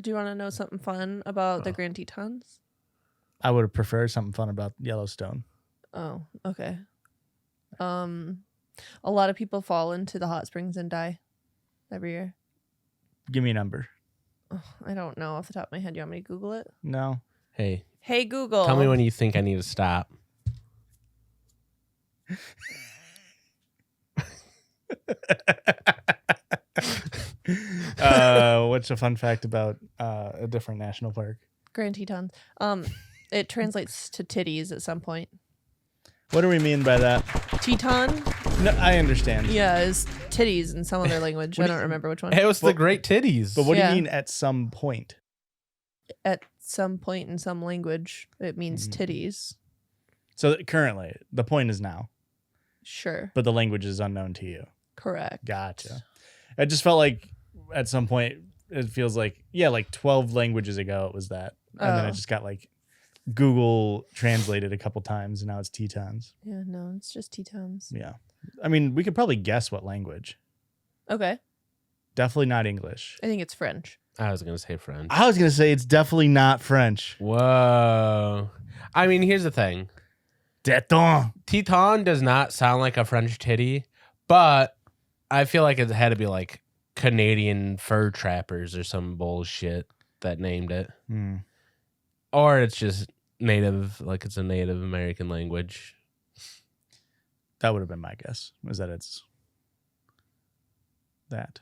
Do you want to know something fun about the Grand Tetons? I would have preferred something fun about Yellowstone. Oh, okay. A lot of people fall into the hot springs and die every year. Give me a number. Oh, I don't know off the top of my head. You want me to Google it? No. Hey, Google. tell me when you think I need to stop. What's a fun fact about a different national park? Grand Tetons. It translates to titties at some point. What do we mean by that? Teton? No, I understand. Yeah, is titties in some other language. I don't remember which one. It was the Great Titties. But what do Yeah. you mean at some point? At some point in some language, it means titties. So currently, the point is now, Sure. but the language is unknown to you. Correct. Gotcha. I just felt like at some point it feels like, yeah, like 12 languages ago it was that. And then it just got like Google translated a couple times and now it's Tetons. Yeah, no, it's just Tetons. Yeah. I mean, we could probably guess what language. Okay. Definitely not English. I think it's French. I was going to say French. I was going to say it's definitely not French. Whoa. I mean, here's the thing. Teton. Teton does not sound like a French titty, but I feel like it had to be like Canadian fur trappers or some bullshit that named it. Or it's just native, like it's a Native American language. That would have been my guess, was that it's that.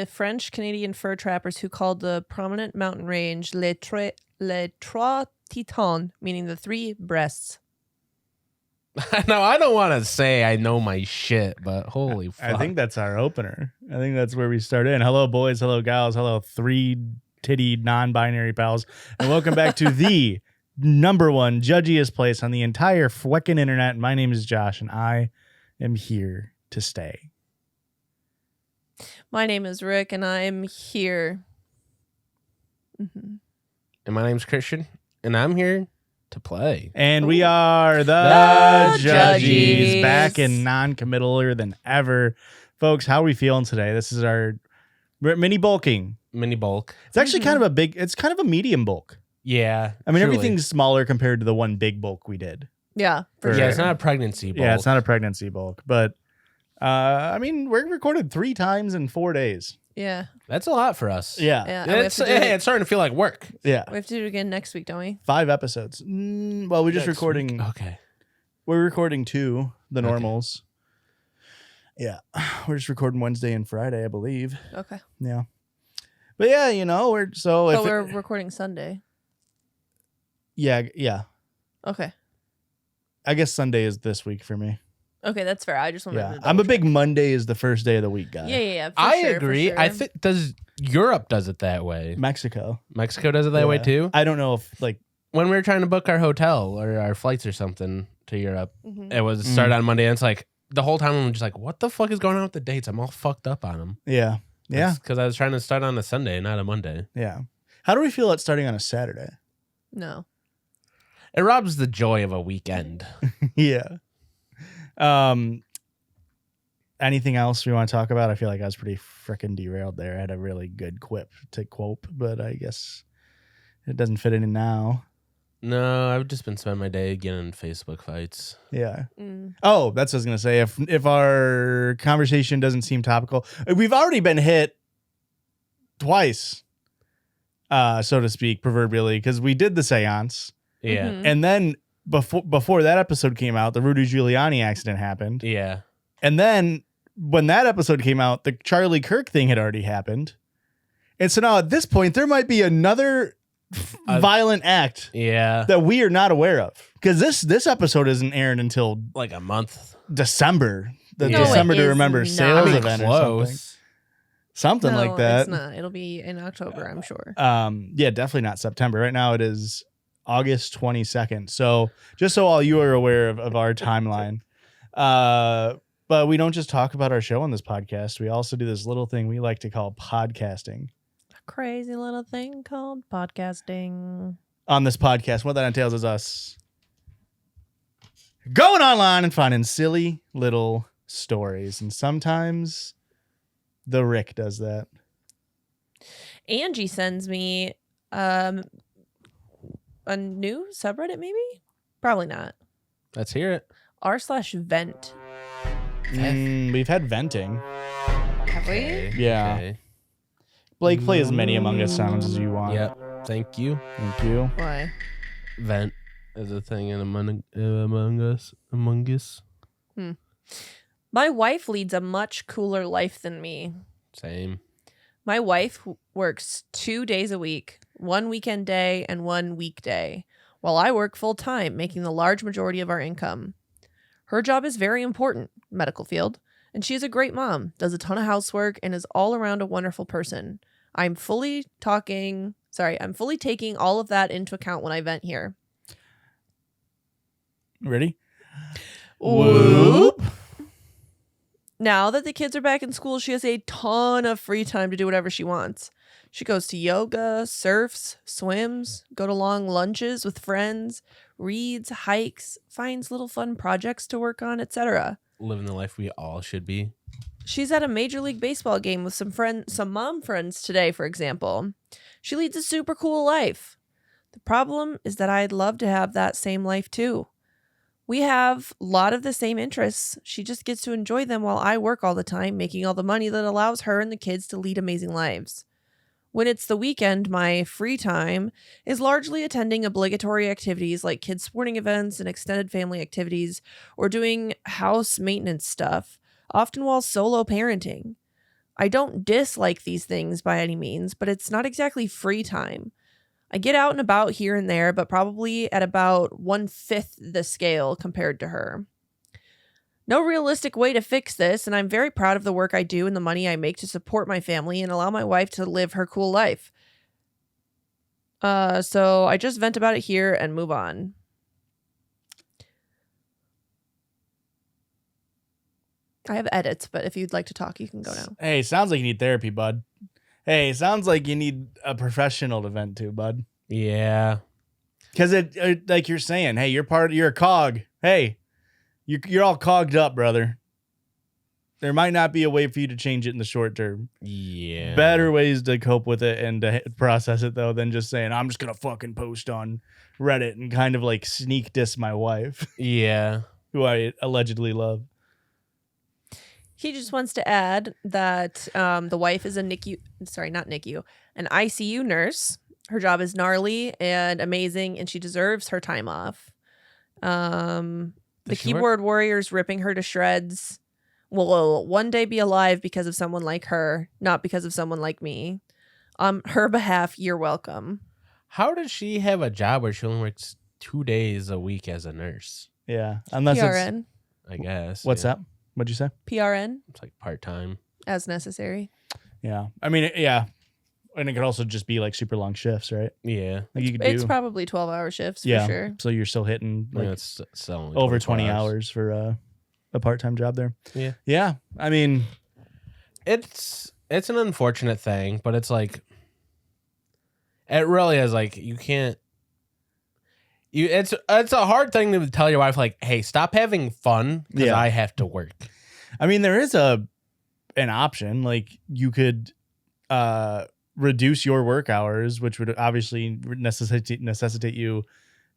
French Canadian fur trappers who called the prominent mountain range les trois Tetons, meaning the three breasts. Now, I don't want to say I know my shit, but holy fuck. I think that's our opener. I think that's where we start in. Hello, boys. Hello, gals. Hello, three-titty non-binary pals. And welcome back to the #1 judgiest place on the entire fweckin' internet. My name is Josh, and I am here to stay. My name is Rick, and I'm here. And my name's Christian, and I'm here to play. And we are the Judgies, Judgies. back in non-committaler than ever. Folks, how are we feeling today? This is our mini bulking. Mini bulk. It's actually kind of a medium bulk. Yeah. I mean, truly. everything's smaller compared to the one big bulk we did. Yeah, for Yeah, sure. it's not a pregnancy bulk. Yeah, it's not a pregnancy bulk, but I mean, we're recorded 3 times in 4 days. Yeah. That's a lot for us. Yeah. Yeah. and we have It's, to do it- it's starting to feel like work. Yeah. we have to do it again next week, don't we? 5 episodes. Well, we're just Next recording. week. Okay. We're recording 2, the Okay. normals. Yeah. We're just recording Wednesday and Friday, I believe. Okay. Yeah. But yeah, you know, We're recording Sunday. Yeah. Okay. I guess Sunday is this week for me. Okay, that's fair. I just wanted Yeah. to I'm a double big Monday is the first day of the week guy. check. Yeah. I for agree. sure. I think Europe does it that way. Mexico. Mexico does it that way Yeah. too. I don't know if like When we were trying to book our hotel or our flights or something to Europe, Mhm. it was started on Monday, and it's like the whole time I'm just like, what the fuck is going on with the dates? I'm all fucked up on them. yeah. Yeah. Because I was trying to start on a Sunday, not a Monday. Yeah. How do we feel at starting on a Saturday? No. It robs the joy of a weekend. Yeah. Anything else we want to talk about? I feel like I was pretty freaking derailed there. I had a really good quip to quote, but I guess it doesn't fit in now. No, I've just been spending my day again in Facebook fights. Yeah. Mm. Oh, that's what I was gonna say. If our conversation doesn't seem topical, we've already been hit twice, so to speak, proverbially, because we did the seance, Yeah. Mhm. and then before that episode came out, the Rudy Giuliani accident happened, Yeah. and then when that episode came out, the Charlie Kirk thing had already happened, and so now at this point, there might be another violent act Yeah. that we are not aware of, because this episode isn't airing until Like a month. December, the No, it December to is Remember not. sales I mean, event or something. Close. Something No, like that. It's not. It'll be in October, I'm sure. Yeah, definitely not September. Right now it is August 22nd. So just so all you are aware of our timeline. But we don't just talk about our show on this podcast. We also do this little thing we like to call podcasting. A crazy little thing called podcasting. On this podcast, what that entails is us going online and finding silly little stories. And sometimes the Rick does that. Angie sends me a new subreddit, maybe? Probably not. Let's hear it. r/vent. We've had venting. Have we? Okay, Yeah. okay. Blake, play as many Among Us sounds as you want. Yep. Thank you. Thank you. Why? Vent is a thing in Among Us. Among Us. My wife leads a much cooler life than me. Same. My wife works 2 days a week, 1 weekend day and 1 weekday, while I work full time, making the large majority of our income. Her job is very important, medical field, and she is a great mom, does a ton of housework, and is all around a wonderful person. I'm fully taking all of that into account when I vent here. Ready? Whoop. Now that the kids are back in school, she has a ton of free time to do whatever she wants. She goes to yoga, surfs, swims, go to long lunches with friends, reads, hikes, finds little fun projects to work on, etc. Living the life we all should be. She's at a Major League Baseball game with some mom friends today, for example. She leads a super cool life. The problem is that I'd love to have that same life too. We have a lot of the same interests. She just gets to enjoy them while I work all the time, making all the money that allows her and the kids to lead amazing lives. When it's the weekend, my free time is largely attending obligatory activities like kids' sporting events and extended family activities, or doing house maintenance stuff, often while solo parenting. I don't dislike these things by any means, but it's not exactly free time. I get out and about here and there, but probably at about 1/5 the scale compared to her. No realistic way to fix this, and I'm very proud of the work I do and the money I make to support my family and allow my wife to live her cool life. So I just vent about it here and move on. I have edits, but if you'd like to talk, you can go now. Hey, sounds like you need therapy, bud. Hey, sounds like you need a professional to vent to, bud. Yeah. Because it like you're saying, hey, you're a cog. Hey, you're all cogged up, brother. There might not be a way for you to change it in the short term. Yeah. Better ways to cope with it and to process it, though, than just saying, I'm just going to fucking post on Reddit and kind of like sneak diss my wife, Yeah. who I allegedly love. He just wants to add that the wife is an ICU nurse. Her job is gnarly and amazing, and she deserves her time off. The keyboard warrior's ripping her to shreds. Will one day be alive because of someone like her, not because of someone like me. On her behalf, you're welcome. How does she have a job where she only works 2 days a week as a nurse? Yeah. Unless PRN. I guess. What's yeah. that? What'd you say? PRN. It's like part-time. As necessary. Yeah. I mean, yeah. And it could also just be like super long shifts, right? Yeah. Like you could It's do. probably 12-hour shifts for Yeah. sure. So you're still hitting like Yeah, it's only over 24 20 hours for a part-time job there. Yeah. Yeah. I mean, It's an unfortunate thing, but it's like it really is like you can't it's a hard thing to tell your wife like, hey, stop having fun because Yeah. I have to work. I mean, there is an option. Like you could reduce your work hours, which would obviously necessitate you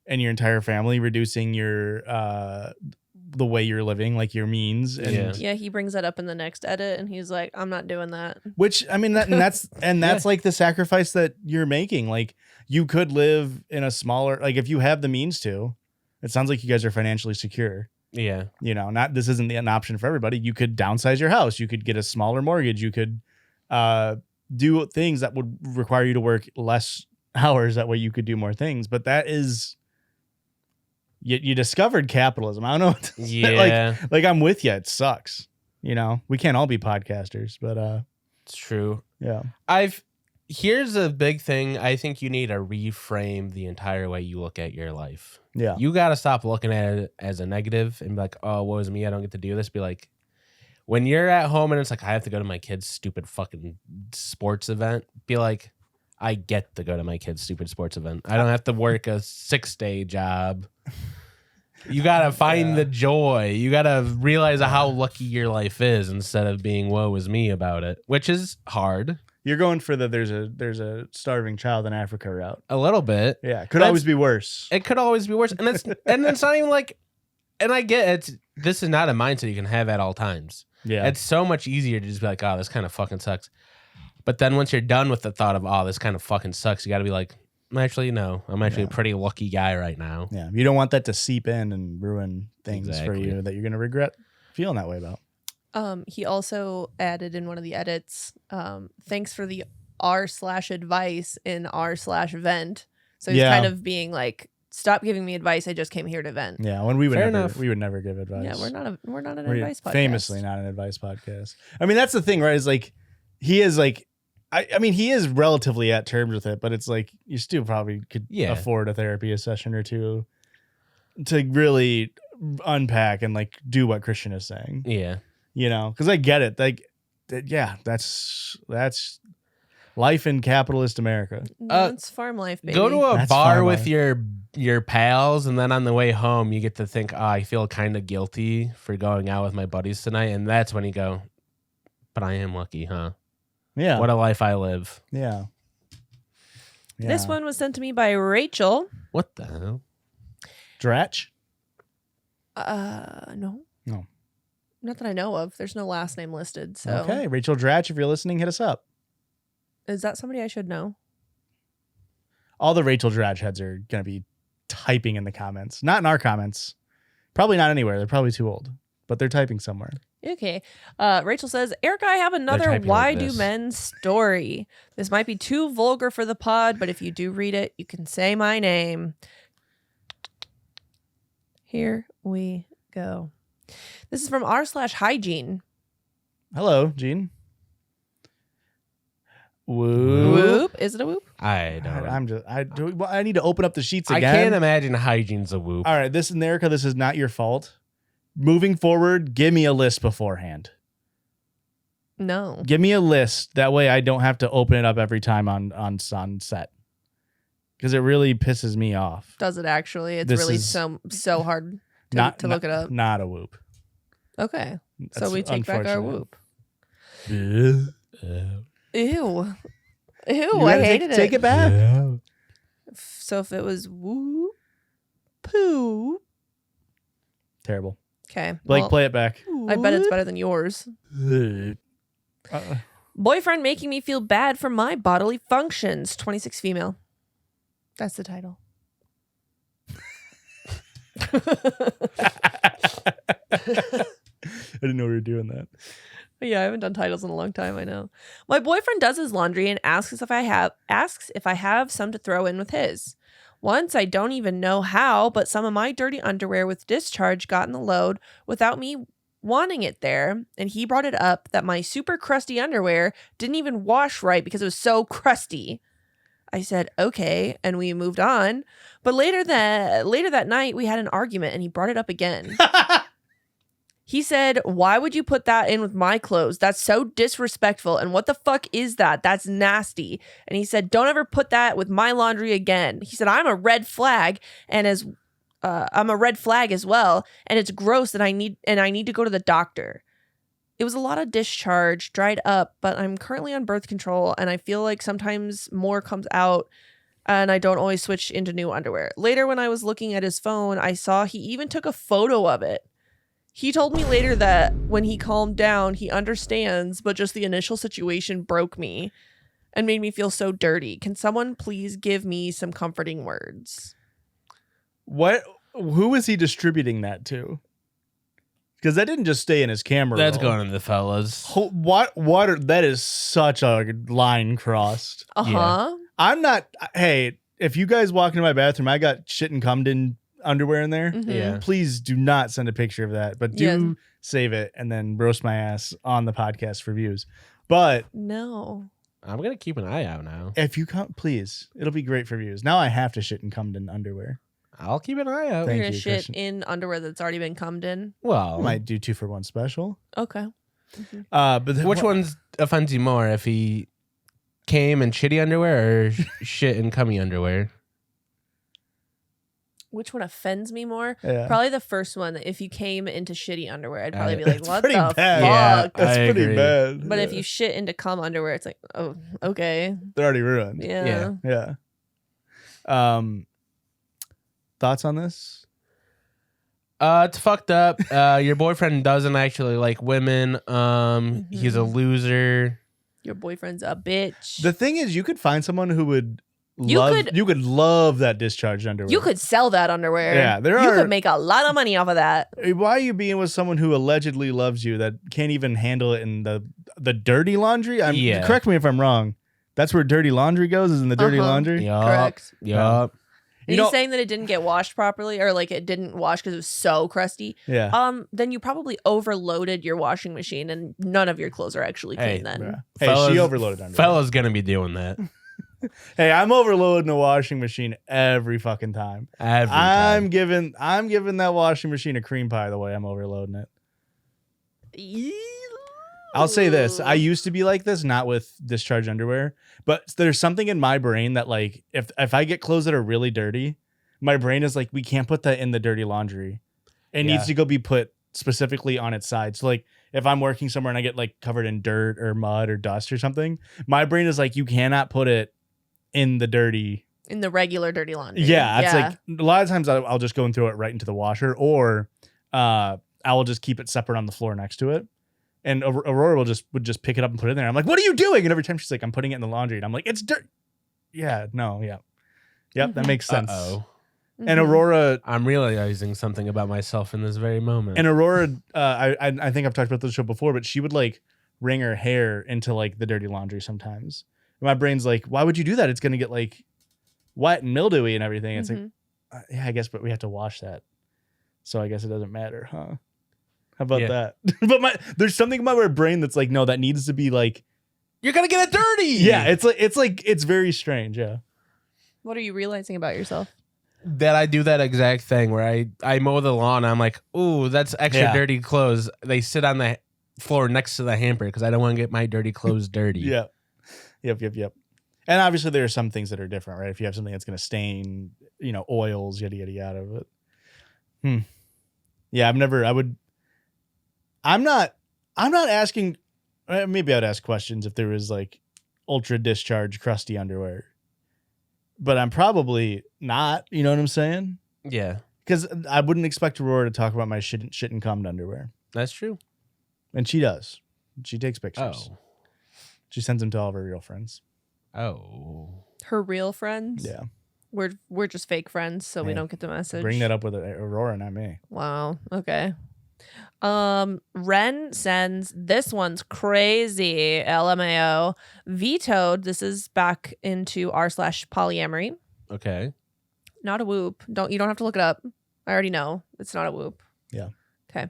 and your entire family reducing your the way you're living, like your means. And Yeah, he brings that up in the next edit, and he's like, "I'm not doing that." which I mean, that's like the sacrifice that you're making. Like you could live in a smaller, like if you have the means to. It sounds like you guys are financially secure. Yeah. You know, this isn't an option for everybody. You could downsize your house. You could get a smaller mortgage. You could do things that would require you to work less hours. That way you could do more things. But that is, you discovered capitalism. I don't know what to say. Yeah. Like I'm with you. It sucks. You know, we can't all be podcasters, but It's true. yeah. Here's a big thing. I think you need to reframe the entire way you look at your life. Yeah. You got to stop looking at it as a negative and be like, oh, woe is me. I don't get to do this. Be like, when you're at home and it's like, I have to go to my kid's stupid fucking sports event, be like, I get to go to my kid's stupid sports event. I don't have to work a 6-day job. You got to find the joy. You got to realize how lucky your life is instead of being woe is me about it, which is hard. You're going for there's a starving child in Africa route. A little bit. Yeah, could always be worse. It could always be worse, and it's not even like. And I get it. This is not a mindset you can have at all times. Yeah, it's so much easier to just be like, oh, this kind of fucking sucks. But then once you're done with the thought of, oh, this kind of fucking sucks, you got to be like, actually, no, I'm actually a pretty lucky guy right now. Yeah, you don't want that to seep in and ruin things for you that you're gonna regret feeling that way about. He also added in one of the edits, thanks for the r/advice in r/vent. So he's kind of being like, stop giving me advice. I just came here to vent. Yeah, when we would never give advice. Yeah, we're not an advice podcast. Famously not an advice podcast. I mean, that's the thing, right? Is like he is like I mean, he is relatively at terms with it, but it's like you still probably could afford a therapy session or two to really unpack and like do what Christian is saying. Yeah. You know, because I get it. Like, yeah, that's life in capitalist America. It's farm life, baby. Go to a bar with your pals, and then on the way home, you get to think, oh, I feel kind of guilty for going out with my buddies tonight. And that's when you go, but I am lucky, huh? Yeah. What a life I live. Yeah. This one was sent to me by Rachel. What the hell? Dratch? No. No. Not that I know of. There's no last name listed. So okay, Rachel Dratch, if you're listening, hit us up. Is that somebody I should know? All the Rachel Dratch heads are going to be typing in the comments. Not in our comments. Probably not anywhere. They're probably too old. But they're typing somewhere. Okay. Rachel says, Erica, I have another Why Do Men story. This might be too vulgar for the pod, but if you do read it, you can say my name. Here we go. This is from r/hygiene. Hello, Gene. Whoop. Whoop. Is it a whoop? I don't. I need to open up the sheets again. I can't imagine hygiene's a whoop. All right, Erica, this is not your fault. Moving forward, give me a list beforehand. No. Give me a list. That way I don't have to open it up every time on set. Because it really pisses me off. Does it actually? It's really so hard to look it up. Not a whoop. Okay. So we take back our whoop. Ew. Ew. I hated it. Take it back. Yeah. So if it was whoop, poo. Terrible. Okay. Blake, play it back. I bet it's better than yours. Boyfriend making me feel bad for my bodily functions. 26 female. That's the title. I didn't know we were doing that. Yeah, I haven't done titles in a long time, I know. My boyfriend does his laundry and asks if I have some to throw in with his. Once, I don't even know how, but some of my dirty underwear with discharge got in the load without me wanting it there, and he brought it up that my super crusty underwear didn't even wash right because it was so crusty. I said, okay, and we moved on. But later that night, we had an argument, and he brought it up again. He said, why would you put that in with my clothes? That's so disrespectful. And what the fuck is that? That's nasty. And he said, don't ever put that with my laundry again. He said, I'm a red flag I'm a red flag as well. And it's gross and I need to go to the doctor. It was a lot of discharge, dried up, but I'm currently on birth control and I feel like sometimes more comes out and I don't always switch into new underwear. Later, when I was looking at his phone, I saw he even took a photo of it. He told me later that when he calmed down, he understands, but just the initial situation broke me and made me feel so dirty. Can someone please give me some comforting words? Who is he distributing that to? Because that didn't just stay in his camera That's roll. going to the fellas. That is such a line crossed. Uh-huh. Yeah. I'm not, hey, if you guys walk into my bathroom, I got shit and cummed in underwear in there. Mm-hmm. Yeah. Please do not send a picture of that, but do save it and then roast my ass on the podcast for views. But no, I'm going to keep an eye out now. if you come, please, it'll be great for views. Now I have to shit and cummed in underwear. I'll keep an eye out. You're Thank going to you, shit Christian. in underwear that's already been cummed in? Well, I might do 2-for-1 special. Okay. Mm-hmm. But which one's offends you more? If he came in shitty underwear or shit in cummy underwear? Which one offends me more? Yeah. Probably the first one. If you came into shitty underwear, I'd probably be like, It's "What pretty the bad. Yeah. fuck?" That's I pretty agree. bad. But if Yeah. you shit into cum underwear, it's like, "Oh, okay, They're already ruined. yeah." Yeah. Yeah. Thoughts on this? It's fucked up. Your boyfriend doesn't actually like women. He's a loser. Your boyfriend's a bitch. The thing is, you could find someone who would You love. could- You could love that discharged underwear. You could sell that underwear. Yeah, there You are- could make a lot of money off of that. Why are you being with someone who allegedly loves you that can't even handle it in the dirty laundry? Yeah. Correct me if I'm wrong. That's where dirty laundry goes. Is in the dirty Uh-huh. laundry. Yup. Correct. Yup. Are you saying that it didn't get washed properly, or like it didn't wash because it was so crusty? Yeah. Then you probably overloaded your washing machine, and none of your clothes are actually clean. Hey, then Yeah. Hey, Fellas- she overloaded underwear. Fella's gonna be doing that Hey, I'm overloading a washing machine every fucking time. every I'm time. giving that washing machine a cream pie the way I'm overloading it. I'll say this. I used to be like this, not with discharged underwear, but there's something in my brain that like if I get clothes that are really dirty, my brain is like, we can't put that in the dirty laundry. It Yeah. needs to go be put specifically on its side. So like if I'm working somewhere and I get like covered in dirt or mud or dust or something, my brain is like, you cannot put it in the dirty. in the regular dirty laundry. Yeah, it's like a lot of times I'll just go and throw it right into the washer, or I will just keep it separate on the floor next to it. And Aurora would just pick it up and put it in there. I'm like, what are you doing? And every time she's like, I'm putting it in the laundry. And I'm like, it's dirt. Yeah, no, yeah. Yep, that makes sense. Uh-oh. And Aurora, I'm realizing something about myself in this very moment. I think I've talked about this show before, but she would like wring her hair into like the dirty laundry sometimes. And my brain's like, why would you do that? It's gonna get like wet and mildewy and everything. It's like, yeah, I guess, but we have to wash that. So I guess it doesn't matter, huh? How about that? But there's something about my brain that's like, no, that needs to be like, You're gonna get it dirty. yeah, it's very strange. Yeah. What are you realizing about yourself? That I do that exact thing where I mow the lawn. And I'm like, ooh, that's extra Yeah. dirty clothes. They sit on the floor next to the hamper because I don't want to get my dirty clothes dirty. Yeah. Yep. And obviously there are some things that are different, right? If you have something that's going to stain, oils, yada, yada, yada. But, yeah, I'm not asking, maybe I'd ask questions if there was like ultra discharge crusty underwear, but I'm probably not, you know what I'm saying? Yeah, Because I wouldn't expect Aurora to talk about my shit and cummed underwear. that's true. And she does. She takes pictures. Oh. She sends them to all of her real friends. Oh. Her real friends? Yeah. We're just fake friends, so we Hey, don't get the message. Bring that up with Aurora, not me. Wow. Okay. Ren sends, this one's crazy. LMAO. Vetoed. This is back into r/polyamory. Okay. Not a whoop. You don't have to look it up. I already know it's not a whoop. Yeah. Okay.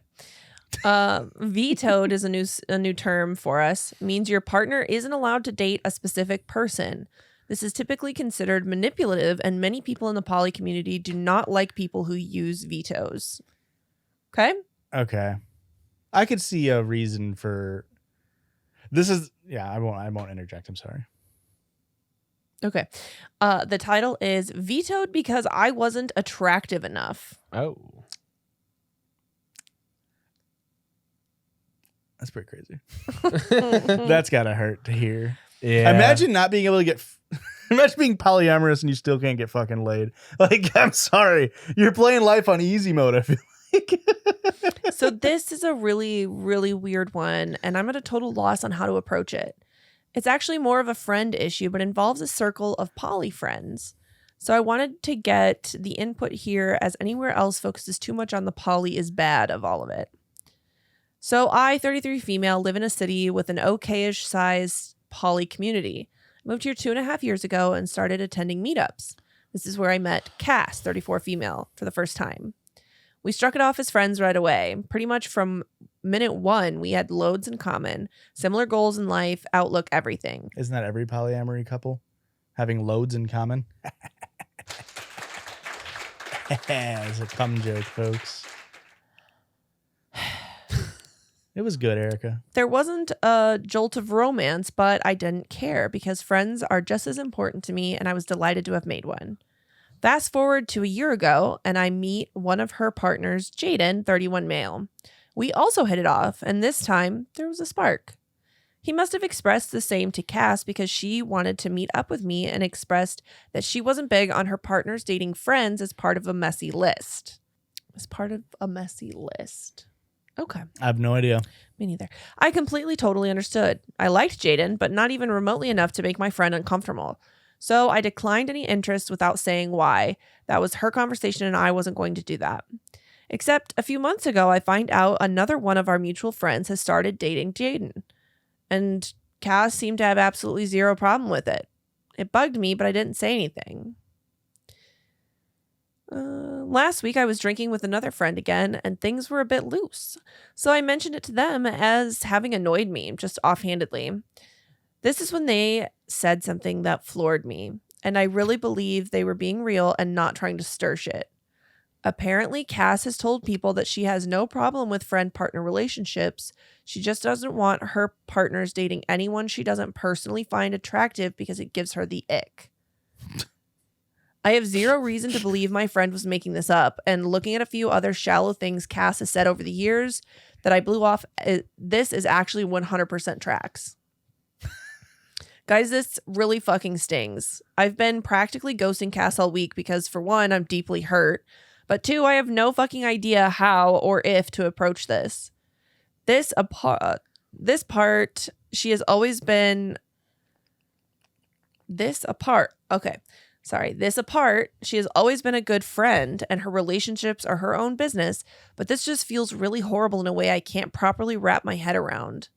Vetoed is a new term for us. Means your partner isn't allowed to date a specific person. This is typically considered manipulative, and many people in the poly community do not like people who use vetoes. Okay. Okay. I could see a reason for this is I won't interject. I'm sorry. Okay. The title is Vetoed Because I Wasn't Attractive Enough. Oh. That's pretty crazy. That's gotta hurt to hear. Yeah. Imagine not being able to get imagine being polyamorous and you still can't get fucking laid. Like, I'm sorry. You're playing life on easy mode, I feel like. So this is a really, really weird one, and I'm at a total loss on how to approach it. It's actually more of a friend issue, but involves a circle of poly friends. So I wanted to get the input here, as anywhere else focuses too much on the poly is bad of all of it. So I, 33 female, live in a city with an okayish sized poly community. I moved here 2.5 years ago and started attending meetups. This is where I met Cass, 34 female, for the first time. We struck it off as friends right away. Pretty much from minute one, we had loads in common, similar goals in life, outlook, everything. Isn't that every polyamory couple? Having loads in common? It's a cum joke, folks. It was good, Erica. There wasn't a jolt of romance, but I didn't care because friends are just as important to me, and I was delighted to have made one. Fast forward to a year ago, and I meet one of her partners, Jaden, 31 male. We also hit it off, and this time there was a spark. He must have expressed the same to Cass because she wanted to meet up with me and expressed that she wasn't big on her partners dating friends as part of a messy list. As part of a messy list. Okay. I have no idea. Me neither. I completely, totally understood. I liked Jaden, but not even remotely enough to make my friend uncomfortable. So I declined any interest without saying why. That was her conversation and I wasn't going to do that. Except a few months ago, I find out another one of our mutual friends has started dating Jaden. And Cass seemed to have absolutely zero problem with it. It bugged me, but I didn't say anything. Last week, I was drinking with another friend again, and things were a bit loose. So I mentioned it to them as having annoyed me, just offhandedly. This is when they said something that floored me, and I really believe they were being real and not trying to stir shit. Apparently, Cass has told people that she has no problem with friend-partner relationships. She just doesn't want her partners dating anyone she doesn't personally find attractive because it gives her the ick. I have zero reason to believe my friend was making this up, and looking at a few other shallow things Cass has said over the years that I blew off, this is actually 100% tracks. Guys, this really fucking stings. I've been practically ghosting Cass all week because, for one, I'm deeply hurt, but two, I have no fucking idea how or if to approach this. This apart, she has always been... This apart, she has always been a good friend, and her relationships are her own business, but this just feels really horrible in a way I can't properly wrap my head around.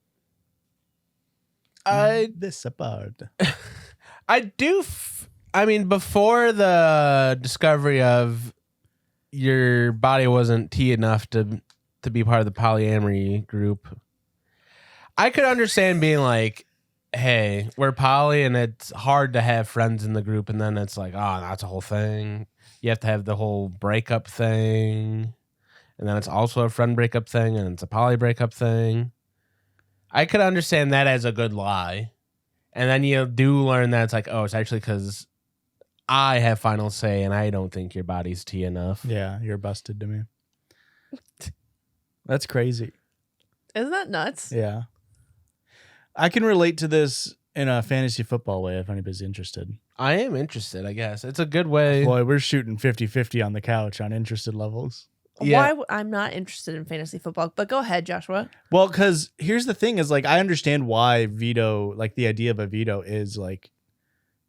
This apart. I mean, before the discovery of your body wasn't T enough to be part of the polyamory group, I could understand being like, hey, we're poly and it's hard to have friends in the group, and then it's like, oh, that's a whole thing. You have to have the whole breakup thing, and then it's also a friend breakup thing, and it's a poly breakup thing. I could understand that as a good lie. And then you do learn that it's like, oh, it's actually because I have final say and I don't think your body's T enough. Yeah, you're busted to me. That's crazy. Isn't that nuts? Yeah. I can relate to this in a fantasy football way if anybody's interested. I am interested, I guess. It's a good way. Boy, we're shooting 50-50 on the couch on interested levels. Yeah. I'm not interested in fantasy football, but go ahead, Joshua. Well, because here's the thing is, like, I understand why veto, like the idea of a veto is like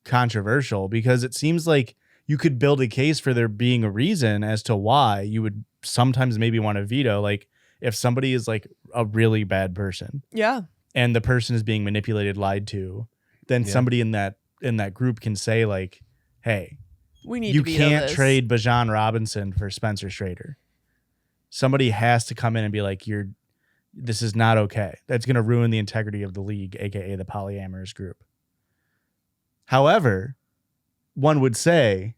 controversial, because it seems like you could build a case for there being a reason as to why you would sometimes maybe want to veto. Like if somebody is like a really bad person. Yeah. And the person is being manipulated, lied to, then somebody in that group can say like, hey, you can't trade Bijan Robinson for Spencer Schrader. Somebody has to come in and be like, this is not okay. That's going to ruin the integrity of the league, aka the polyamorous group. However, one would say,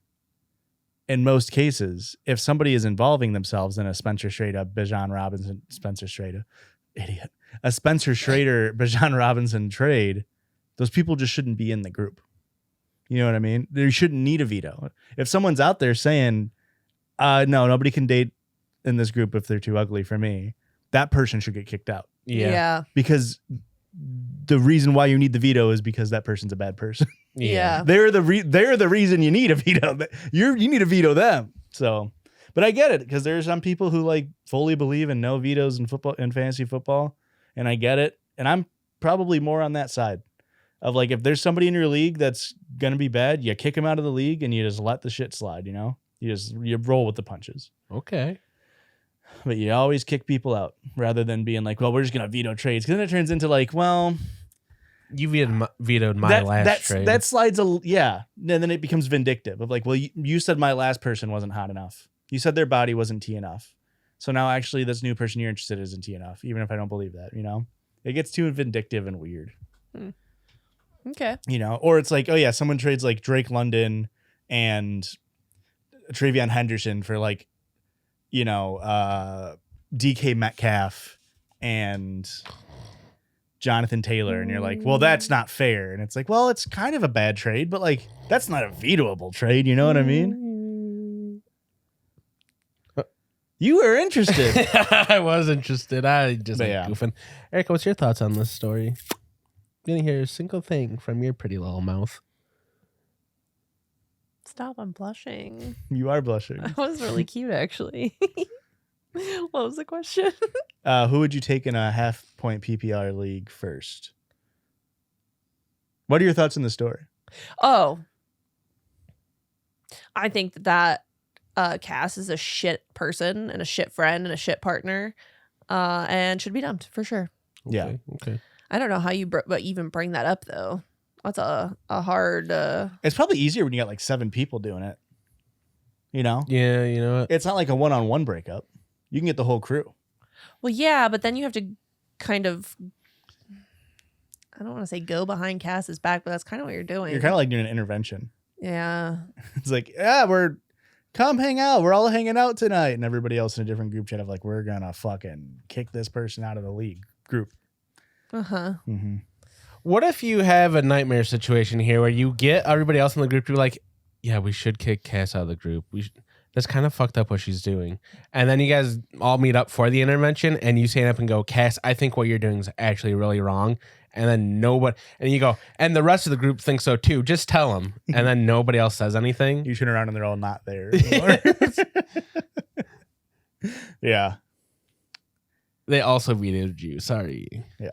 in most cases, if somebody is involving themselves in a Spencer Schrader, Bijan Robinson, a Spencer Schrader, Bijan Robinson trade, those people just shouldn't be in the group. You know what I mean? They shouldn't need a veto. If someone's out there saying, no, nobody can date in this group if they're too ugly for me, that person should get kicked out. Yeah. Because the reason why you need the veto is because that person's a bad person. Yeah. They're the reason you need a veto. You need to veto them. So, but I get it, because there are some people who like fully believe in no vetoes in football and fantasy football, and I get it. And I'm probably more on that side of like, if there's somebody in your league that's gonna be bad, you kick them out of the league and you just let the shit slide. You know, you roll with the punches. Okay. But you always kick people out rather than being like, well, we're just going to veto trades. Because then it turns into like, well, you vetoed my last trade. That slides yeah. And then it becomes vindictive of like, well, you said my last person wasn't hot enough. You said their body wasn't T enough. So now actually this new person you're interested in isn't T enough, even if I don't believe that, you know? It gets too vindictive and weird. Okay. You know, or it's like, oh yeah, someone trades like Drake London and Travion Henderson for like, you know, DK Metcalf and Jonathan Taylor. And you're like, well, that's not fair. And it's like, well, it's kind of a bad trade, but like, that's not a vetoable trade. You know what I mean? You were interested. I was interested. I just But like yeah. goofing. Erica, what's your thoughts on this story? Didn't hear a single thing from your pretty little mouth. Stop, I'm blushing. You are blushing. That was really cute, actually. What was the question? Who would you take in a half-point PPR league first? What are your thoughts on the story? Oh. I think that Cass is a shit person and a shit friend and a shit partner and should be dumped for sure. Yeah. Okay. I don't know how you even bring that up, though. That's a hard... It's probably easier when you got like 7 people doing it. You know? Yeah, you know what? It's not like a one-on-one breakup. You can get the whole crew. Well, yeah, but then you have to kind of... I don't want to say go behind Cass's back, but that's kind of what you're doing. You're kind of like doing an intervention. Yeah. It's like, yeah, come hang out. We're all hanging out tonight. And everybody else in a different group chat of like, we're going to fucking kick this person out of the league group. Uh-huh. Mm-hmm. What if you have a nightmare situation here where you get everybody else in the group to be like, yeah, we should kick Cass out of the group. That's kind of fucked up what she's doing. And then you guys all meet up for the intervention and you stand up and go, Cass, I think what you're doing is actually really wrong. And then and you go, and the rest of the group thinks so too. Just tell them. And then nobody else says anything. You turn around and they're all not there anymore. Yeah. They also vetoed you. Sorry. Yeah.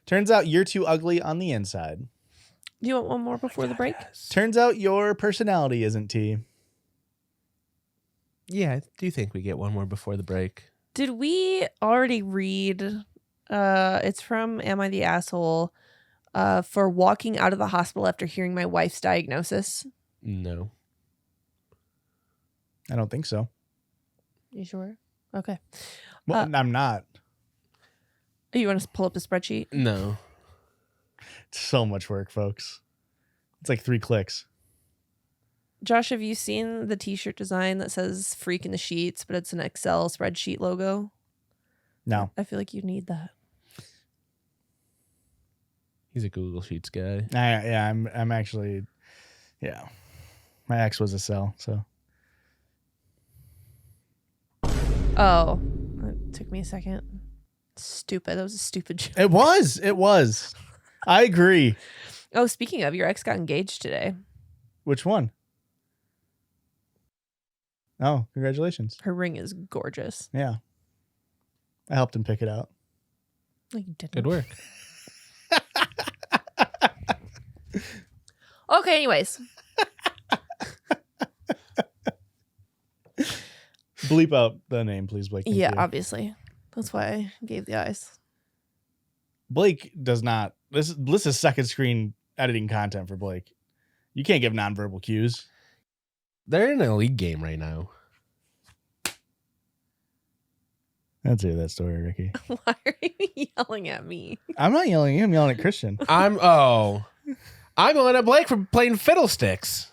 Turns out you're too ugly on the inside. Do you want one more before the break? Turns out your personality isn't T. Yeah, I do think we get one more before the break. Did we already read... it's from Am I the Asshole for walking out of the hospital after hearing my wife's diagnosis? No. I don't think so. You sure? Okay. Well, I'm not. You want to pull up the spreadsheet? No. It's so much work, folks. It's like 3 clicks. Josh, have you seen the t-shirt design that says freak in the sheets, but it's an Excel spreadsheet logo? No. I feel like you need that. He's a Google Sheets guy. I'm actually, yeah. My ex was a cell, so. Oh, it took me a second. Stupid. That was a stupid joke. It was. I agree. Oh, speaking of, your ex got engaged today. Which one? Oh, congratulations. Her ring is gorgeous. Yeah. I helped him pick it out. No, you didn't. Good work. Okay, anyways. Bleep out the name, please, Blake. Thank Yeah, you. obviously. That's why I gave the eyes. Blake does not. This is second screen editing content for Blake. You can't give nonverbal cues. They're in a league game right now. Let's hear that story, Ricky. Why are you yelling at me? I'm not yelling at you. I'm yelling at Christian. I'm yelling at Blake for playing fiddlesticks.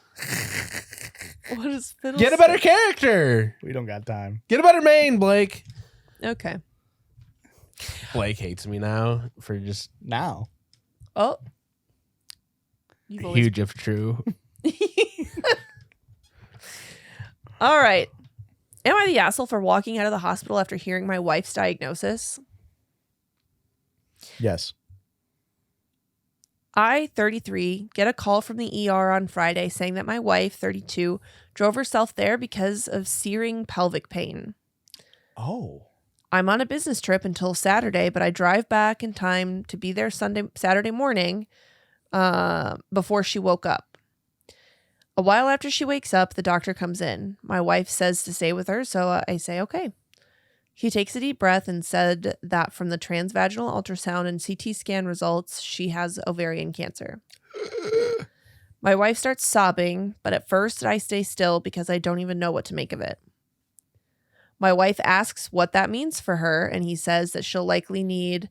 What is fiddle? Get a better character. We don't got time. Get a better main, Blake. Okay. Blake hates me now for just Now. Oh. You've always... huge if true. All right. Am I the asshole for walking out of the hospital after hearing my wife's diagnosis? Yes. I, 33, get a call from the ER on Friday saying that my wife, 32, drove herself there because of searing pelvic pain. Oh. I'm on a business trip until Saturday, but I drive back in time to be there Saturday morning before she woke up. A while after she wakes up, the doctor comes in. My wife says to stay with her, so I say okay. He takes a deep breath and said that from the transvaginal ultrasound and CT scan results, she has ovarian cancer. My wife starts sobbing, but at first I stay still because I don't even know what to make of it. My wife asks what that means for her, and he says that she'll likely need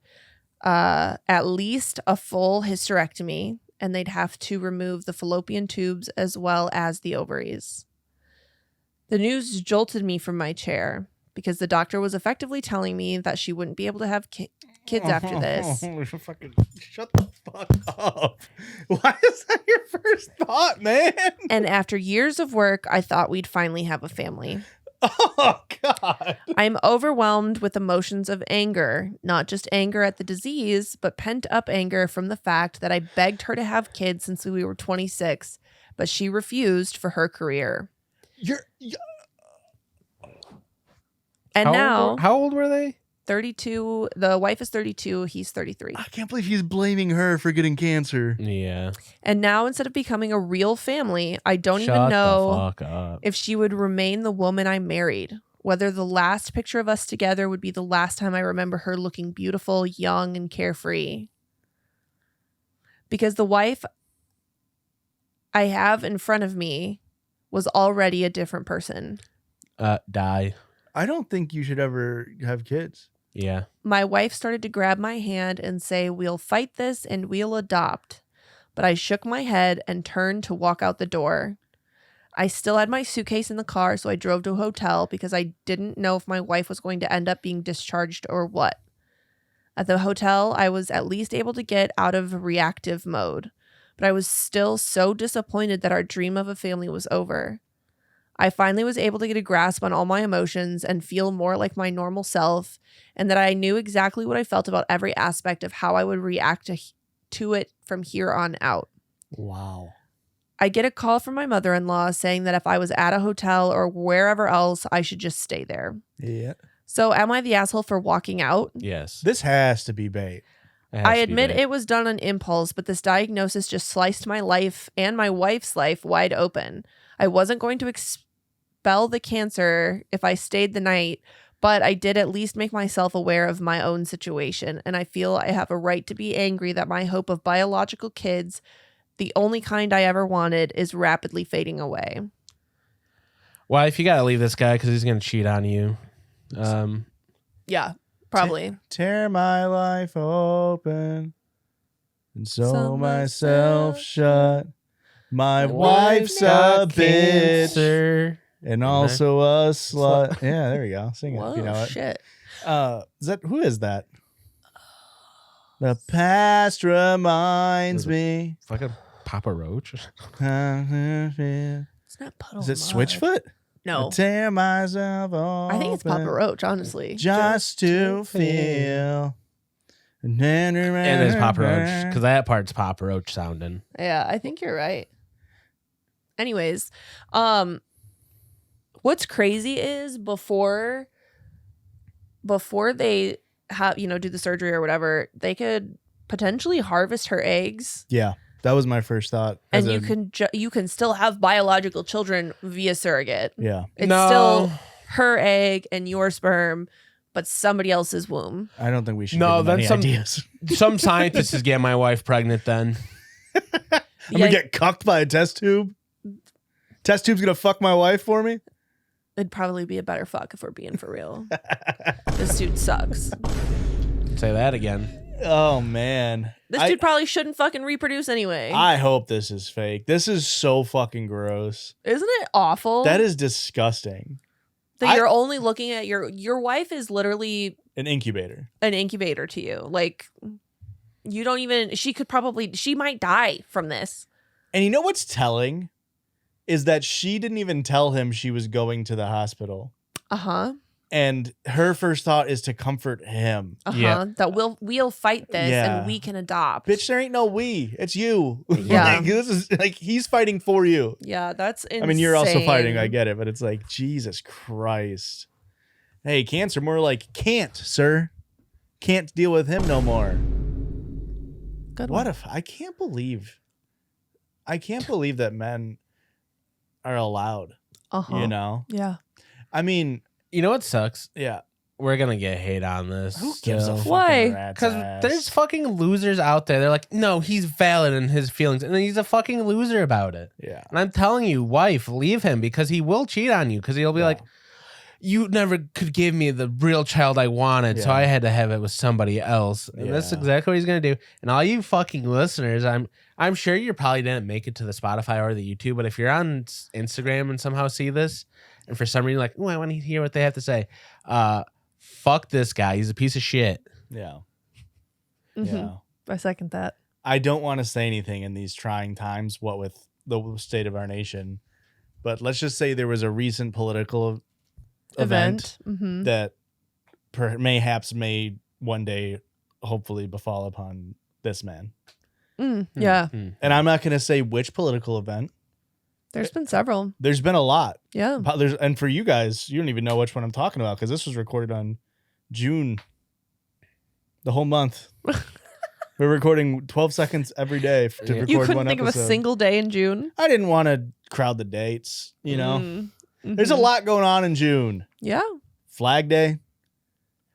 at least a full hysterectomy, and they'd have to remove the fallopian tubes as well as the ovaries. The news jolted me from my chair because the doctor was effectively telling me that she wouldn't be able to have kids after this. Fucking shut the fuck up. Why is that your first thought, man? And after years of work, I thought we'd finally have a family. Oh, God. I'm overwhelmed with emotions of anger, not just anger at the disease, but pent up anger from the fact that I begged her to have kids since we were 26, but she refused for her career. And How old were they? 32. The wife is 32. He's 33. I can't believe he's blaming her for getting cancer. Yeah. And now, instead of becoming a real family, I don't Shut even the know fuck up. if she would remain the woman I married. Whether the last picture of us together would be the last time I remember her looking beautiful, young, and carefree. Because the wife I have in front of me was already a different person. Die. I don't think you should ever have kids. Yeah. My wife started to grab my hand and say, "We'll fight this and we'll adopt." But I shook my head and turned to walk out the door. I still had my suitcase in the car, so I drove to a hotel because I didn't know if my wife was going to end up being discharged or what. At the hotel, I was at least able to get out of reactive mode, but I was still so disappointed that our dream of a family was over. I finally was able to get a grasp on all my emotions and feel more like my normal self, and that I knew exactly what I felt about every aspect of how I would react to it from here on out. Wow. I get a call from my mother-in-law saying that if I was at a hotel or wherever else, I should just stay there. Yeah. So am I the asshole for walking out? Yes. This has to be bait. I admit it was done on impulse, but this diagnosis just sliced my life and my wife's life wide open. I wasn't going to expel the cancer if I stayed the night, but I did at least make myself aware of my own situation, and I feel I have a right to be angry that my hope of biological kids, the only kind I ever wanted, is rapidly fading away. Well, if you got to leave this guy because he's going to cheat on you. Yeah, probably. Tear my life open and sew Sew myself myself shut. My wife's a bitch Cancer. and also a slut. Yeah, there we go. Sing it Whoa, if you know it. shit. Who is that? The past reminds me. Fucking Papa Roach. It's not Puddle Is it Mud. Switchfoot? No. I tear myself open. I think it's Papa Roach, honestly. Just to feel. And It is Papa Roach because that part's Papa Roach sounding. Yeah, I think you're right. Anyways, what's crazy is before they have, do the surgery or whatever, they could potentially harvest her eggs. Yeah, that was my first thought. And you can still have biological children via surrogate. Yeah. It's No. still her egg and your sperm, but somebody else's womb. I don't think we should No, give them then any ideas. Some scientist is getting my wife pregnant then. I'm gonna get cucked by a test tube. Test tube's gonna fuck my wife for me. It'd probably be a better fuck if we're being for real. This dude sucks. Say that again. Oh man, This dude probably shouldn't fucking reproduce anyway. I hope this is fake. This is so fucking gross. Isn't it awful? That is disgusting. that you're only looking at your wife is literally An incubator. an incubator to you. Like, you don't even, she might die from this. And you know what's telling is that she didn't even tell him she was going to the hospital. Uh-huh. And her first thought is to comfort him. Uh-huh. Yeah. That we'll fight this Yeah. and we can adopt. Bitch, there ain't no we. It's you. Yeah. Like, this is like he's fighting for you. Yeah, that's insane. I mean, you're also fighting. I get it, but it's like Jesus Christ. Hey, cancer, more like can't, sir. Can't deal with him no more. Good What one. if I can't believe that men are allowed. Uh-huh. You know? Yeah. I mean, You know what sucks? yeah. We're gonna get hate on this. Who gives a still. fucking Why? rat's Because ass? there's fucking losers out there. They're like, no, he's valid in his feelings. And then he's a fucking loser about it. Yeah. And I'm telling you, wife, leave him because he will cheat on you. Because he'll be like, you never could give me the real child I wanted. So Yeah. I had to have it with somebody else. And that's Yeah. exactly what he's going to do. And all you fucking listeners, I'm sure you probably didn't make it to the Spotify or the YouTube. But if you're on Instagram and somehow see this, and for some reason like, oh, I want to hear what they have to say. Fuck this guy. He's a piece of shit. Yeah. Mm-hmm. Yeah. I second that. I don't want to say anything in these trying times, what with the state of our nation, but let's just say there was a recent political event Mm-hmm. that mayhaps may one day hopefully befall upon this man. Yeah. And I'm not going to say which political event. There's been several. There's been a lot. Yeah. And for you guys, you don't even know which one I'm talking about because this was recorded on June, the whole month. We're recording 12 seconds every day to record You couldn't one think episode. of a single day in June? I didn't want to crowd the dates, you know. Mm-hmm. There's a lot going on in June. Yeah. Flag Day.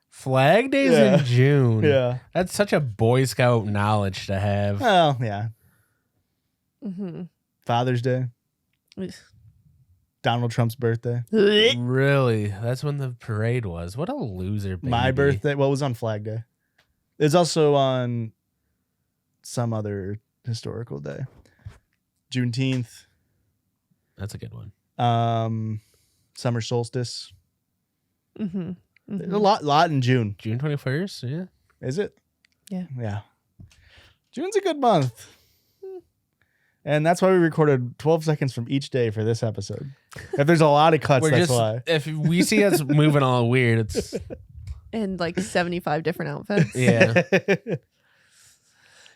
Flag Day's Yeah. in June. Yeah. That's such a Boy Scout knowledge to have. Well, yeah. Mm-hmm. Father's Day. Donald Trump's birthday. Really? That's when the parade was. What a loser, baby. My birthday. Well, it was on Flag Day. It's also on some other historical day. Juneteenth. That's a good one. Summer solstice. Mm-hmm. There's a lot in June. June 21st? Yeah. Is it? Yeah. Yeah. June's a good month. And that's why we recorded 12 seconds from each day for this episode. If there's a lot of cuts, that's why. If we see us moving all weird, it's In like 75 different outfits. yeah.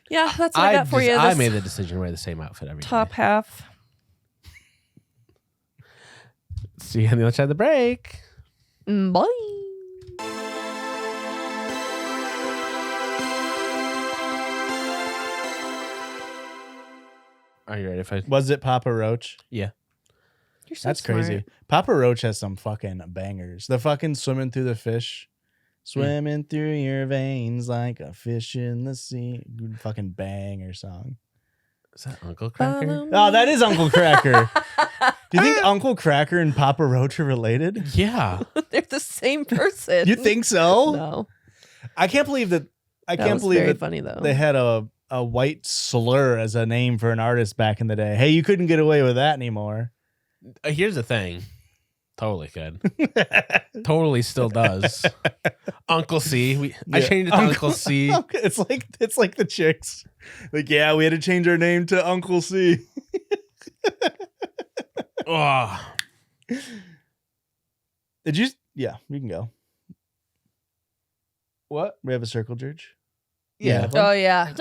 Yeah, that's what I got for you. I This made the decision to wear the same outfit every top day. half. See you on the other side of the break. Bye. Are you ready? If I Was it Papa Roach? yeah. You're so That's smart. crazy. Papa Roach has some fucking bangers. The fucking swimming through the fish. Swimming through your veins like a fish in the sea. Good fucking banger song. Is that Uncle Cracker? Oh, that is Uncle Cracker. Do you think Uncle Cracker and Papa Roach are related? Yeah. They're the same person. You think so? No. I can't believe that. I That can't was believe very that funny though. they had a white slur as a name for an artist back in the day. Hey, you couldn't get away with that anymore. Here's the thing. Totally could. Totally still does. Uncle C. I Yeah. changed it to Uncle C. It's like the chicks. Like, yeah, we had to change our name to Uncle C. Oh. Did you? Yeah, we can go. What? We have a circle, Judge. Yeah. Oh yeah.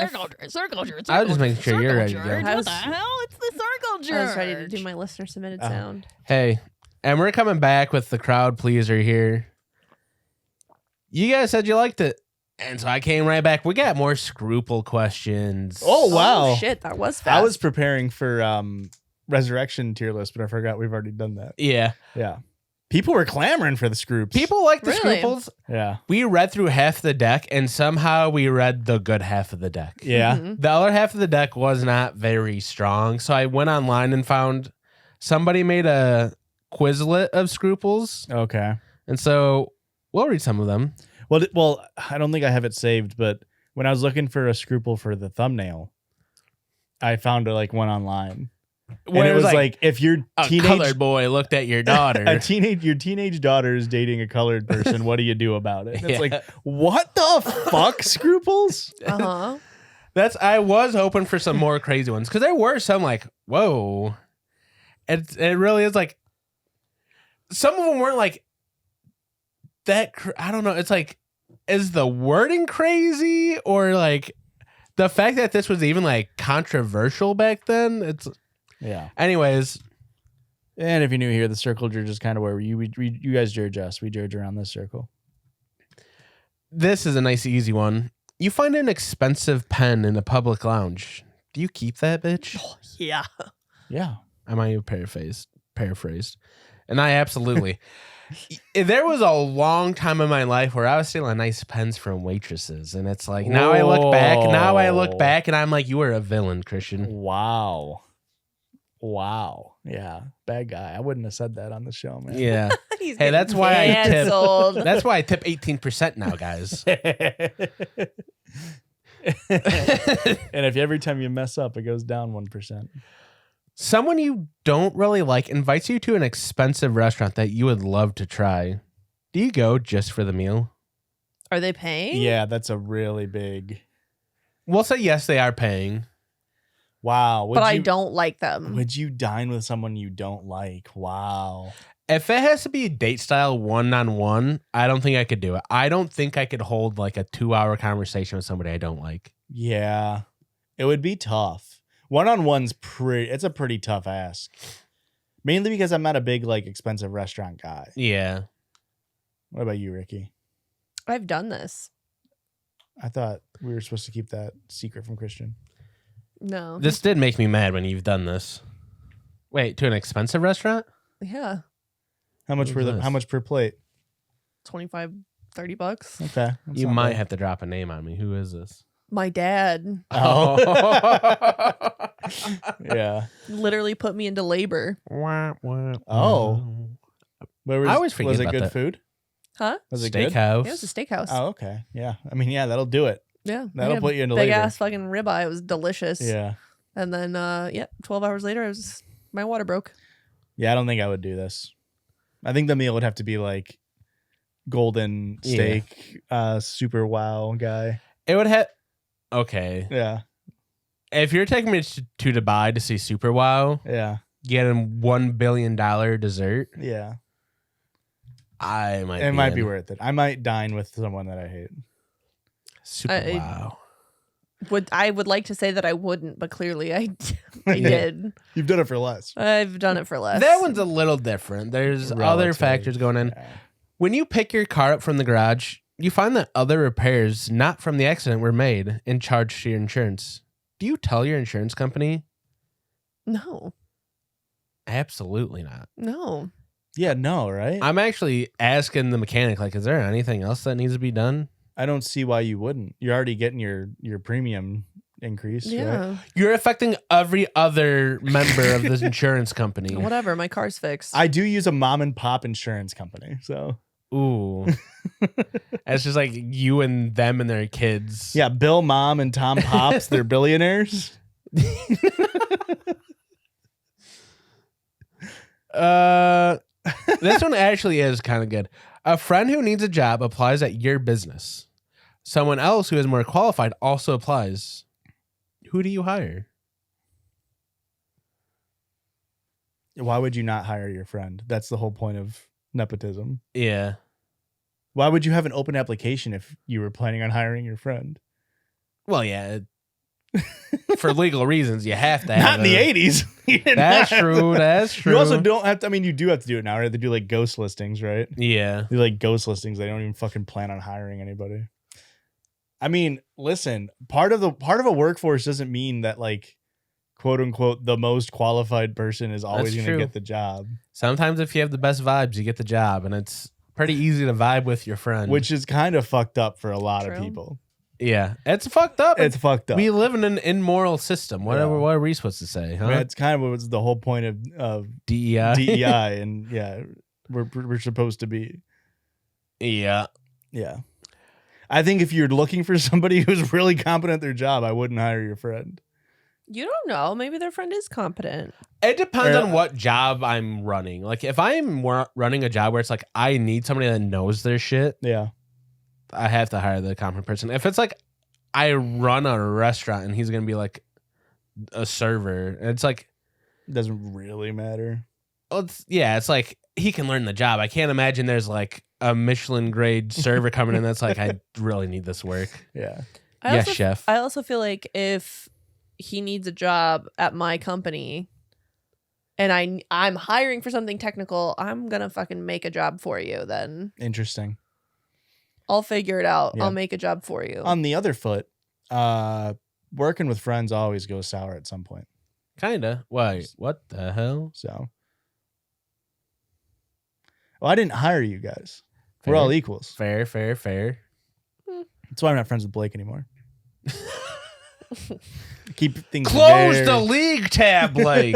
Circle jerk. I was just making sure you're ready to go. What the hell? It's the circle jerk. I was ready to do my listener submitted sound. Hey, and we're coming back with the crowd pleaser here. You guys said you liked it. And so I came right back. We got more scruple questions. Oh, wow. Oh shit, that was fast. I was preparing for Resurrection tier list, but I forgot we've already done that. Yeah. Yeah. People were clamoring for the scroops. People like the Really? scruples. Yeah. We read through half the deck, and somehow we read the good half of the deck. Yeah. Mhm. The other half of the deck was not very strong. So I went online and found somebody made a Quizlet of scruples. Okay. And so we'll read some of them. Well, I don't think I have it saved, but when I was looking for a scruple for the thumbnail, I found like one online. When And it was like if your a colored boy looked at your daughter. your teenage daughter is dating a colored person, what do you do about it? And it's Yeah. like, what the fuck, scruples? Uh-huh. I was hoping for some more crazy ones because there were some like, whoa. It really is like, some of them weren't like that. I don't know. It's like, is the wording crazy or like the fact that this was even like controversial back then? It's Yeah. anyways. And if you're new here, the circle judge is kind of where you guys judge us. We judge around this circle. This is a nice, easy one. You find an expensive pen in a public lounge. Do you keep that bitch? Yeah. Yeah. I might have paraphrased. And I absolutely. There was a long time in my life where I was stealing nice pens from waitresses. And it's like, now I look back and I'm like, you were a villain, Christian. Wow. Yeah. Bad guy. I wouldn't have said that on the show, man. Yeah. He's Hey, that's getting why I tip. canceled. That's why I tip 18% now, guys. And if every time you mess up, it goes down 1%. Someone you don't really like invites you to an expensive restaurant that you would love to try. Do you go just for the meal? Are they paying? Yeah, that's a really big. We'll say yes, they are paying. Wow. But I don't like them. Would you dine with someone you don't like? Wow. If it has to be date style 1-on-1, I don't think I could do it. I don't think I could hold like a 2-hour conversation with somebody I don't like. Yeah, it would be tough. One-on-one's it's a pretty tough ask. Mainly because I'm not a big like expensive restaurant guy. Yeah. What about you, Ricky? I've done this. I thought we were supposed to keep that secret from Christian. No. This did make me mad when you've done this. Wait, to an expensive restaurant? Yeah. How much how much per plate? 25, 30 bucks. Okay. You might have to drop a name on me. Who is this? My dad Oh. Yeah. literally put me into labor. Oh. I always forget Was it about good that. food? Huh? Was it good? Steakhouse. Yeah, it was a steakhouse. Oh, okay. Yeah. I mean, yeah, that'll do it. Yeah. That'll put you into big labor. ass fucking ribeye. It was delicious. Yeah. And then 12 hours later my water broke. Yeah, I don't think I would do this. I think the meal would have to be like golden steak, super wow guy. It would have. Okay. Yeah. If you're taking me to Dubai to see Super Wow, Yeah. getting $1 billion dessert, Yeah. it It might be worth it. I might dine with someone that I hate. Super Wow. I would like to say that I wouldn't, but clearly I did. You've done it for less. I've done it for less. That one's a little different. There's other Relative. factors going in. Yeah. When you pick your car up from the garage, you find that other repairs not from the accident were made and charged to your insurance. Do you tell your insurance company? No. Absolutely not. No. Yeah, no, right? I'm actually asking the mechanic, like, is there anything else that needs to be done? I don't see why you wouldn't. You're already getting your premium increase, Yeah. right? You're affecting every other member of this insurance company. Whatever. My car's fixed. I do use a mom and pop insurance company, so Ooh. It's just like you and them and their kids. yeah, Bill Mom and Tom Pops, they're billionaires. This one actually is kind of good. A friend who needs a job applies at your business. Someone else who is more qualified also applies. Who do you hire? Why would you not hire your friend? That's the whole point of nepotism. Yeah. Why would you have an open application if you were planning on hiring your friend? Well, yeah. For legal reasons, you have to have Not in the 80s. That's true. That's true. You also don't have to, I mean, you do have to do it now, right? They do like ghost listings, right? Yeah. They do like ghost listings. They don't even fucking plan on hiring anybody. I mean, listen, part of a workforce doesn't mean that like quote unquote the most qualified person is always That's going to true. get the job. Sometimes if you have the best vibes, you get the job, and it's pretty easy to vibe with your friend. Which is kind of fucked up for a lot of True. people. yeah, it's fucked up. It's fucked up. We live in an immoral system. What Yeah. are we supposed to say? Huh? That's kind of what was the whole point of DEI. DEI, and yeah, we're supposed to be. Yeah. Yeah. I think if you're looking for somebody who's really competent at their job, I wouldn't hire your friend. You don't know. Maybe their friend is competent. It depends Yeah. on what job I'm running. Like if I'm running a job where it's like I need somebody that knows their shit, Yeah. I have to hire the competent person. If it's like I run a restaurant and he's gonna be like a server, and it's like, Doesn't really matter. well, it's like he can learn the job. I can't imagine there's like a Michelin grade server coming in that's like, I really need this work. Yeah. Yes, chef. I also feel like if he needs a job at my company and I'm hiring for something technical, I'm gonna fucking make a job for you then. Interesting. I'll figure it out. Yeah. I'll make a job for you. On the other foot, working with friends always goes sour at some point. Kinda. Wait, what the hell? So, well, I didn't hire you guys. Fair. We're all equals. Fair. That's why I'm not friends with Blake anymore. Keep things Close very- the league tab, Blake.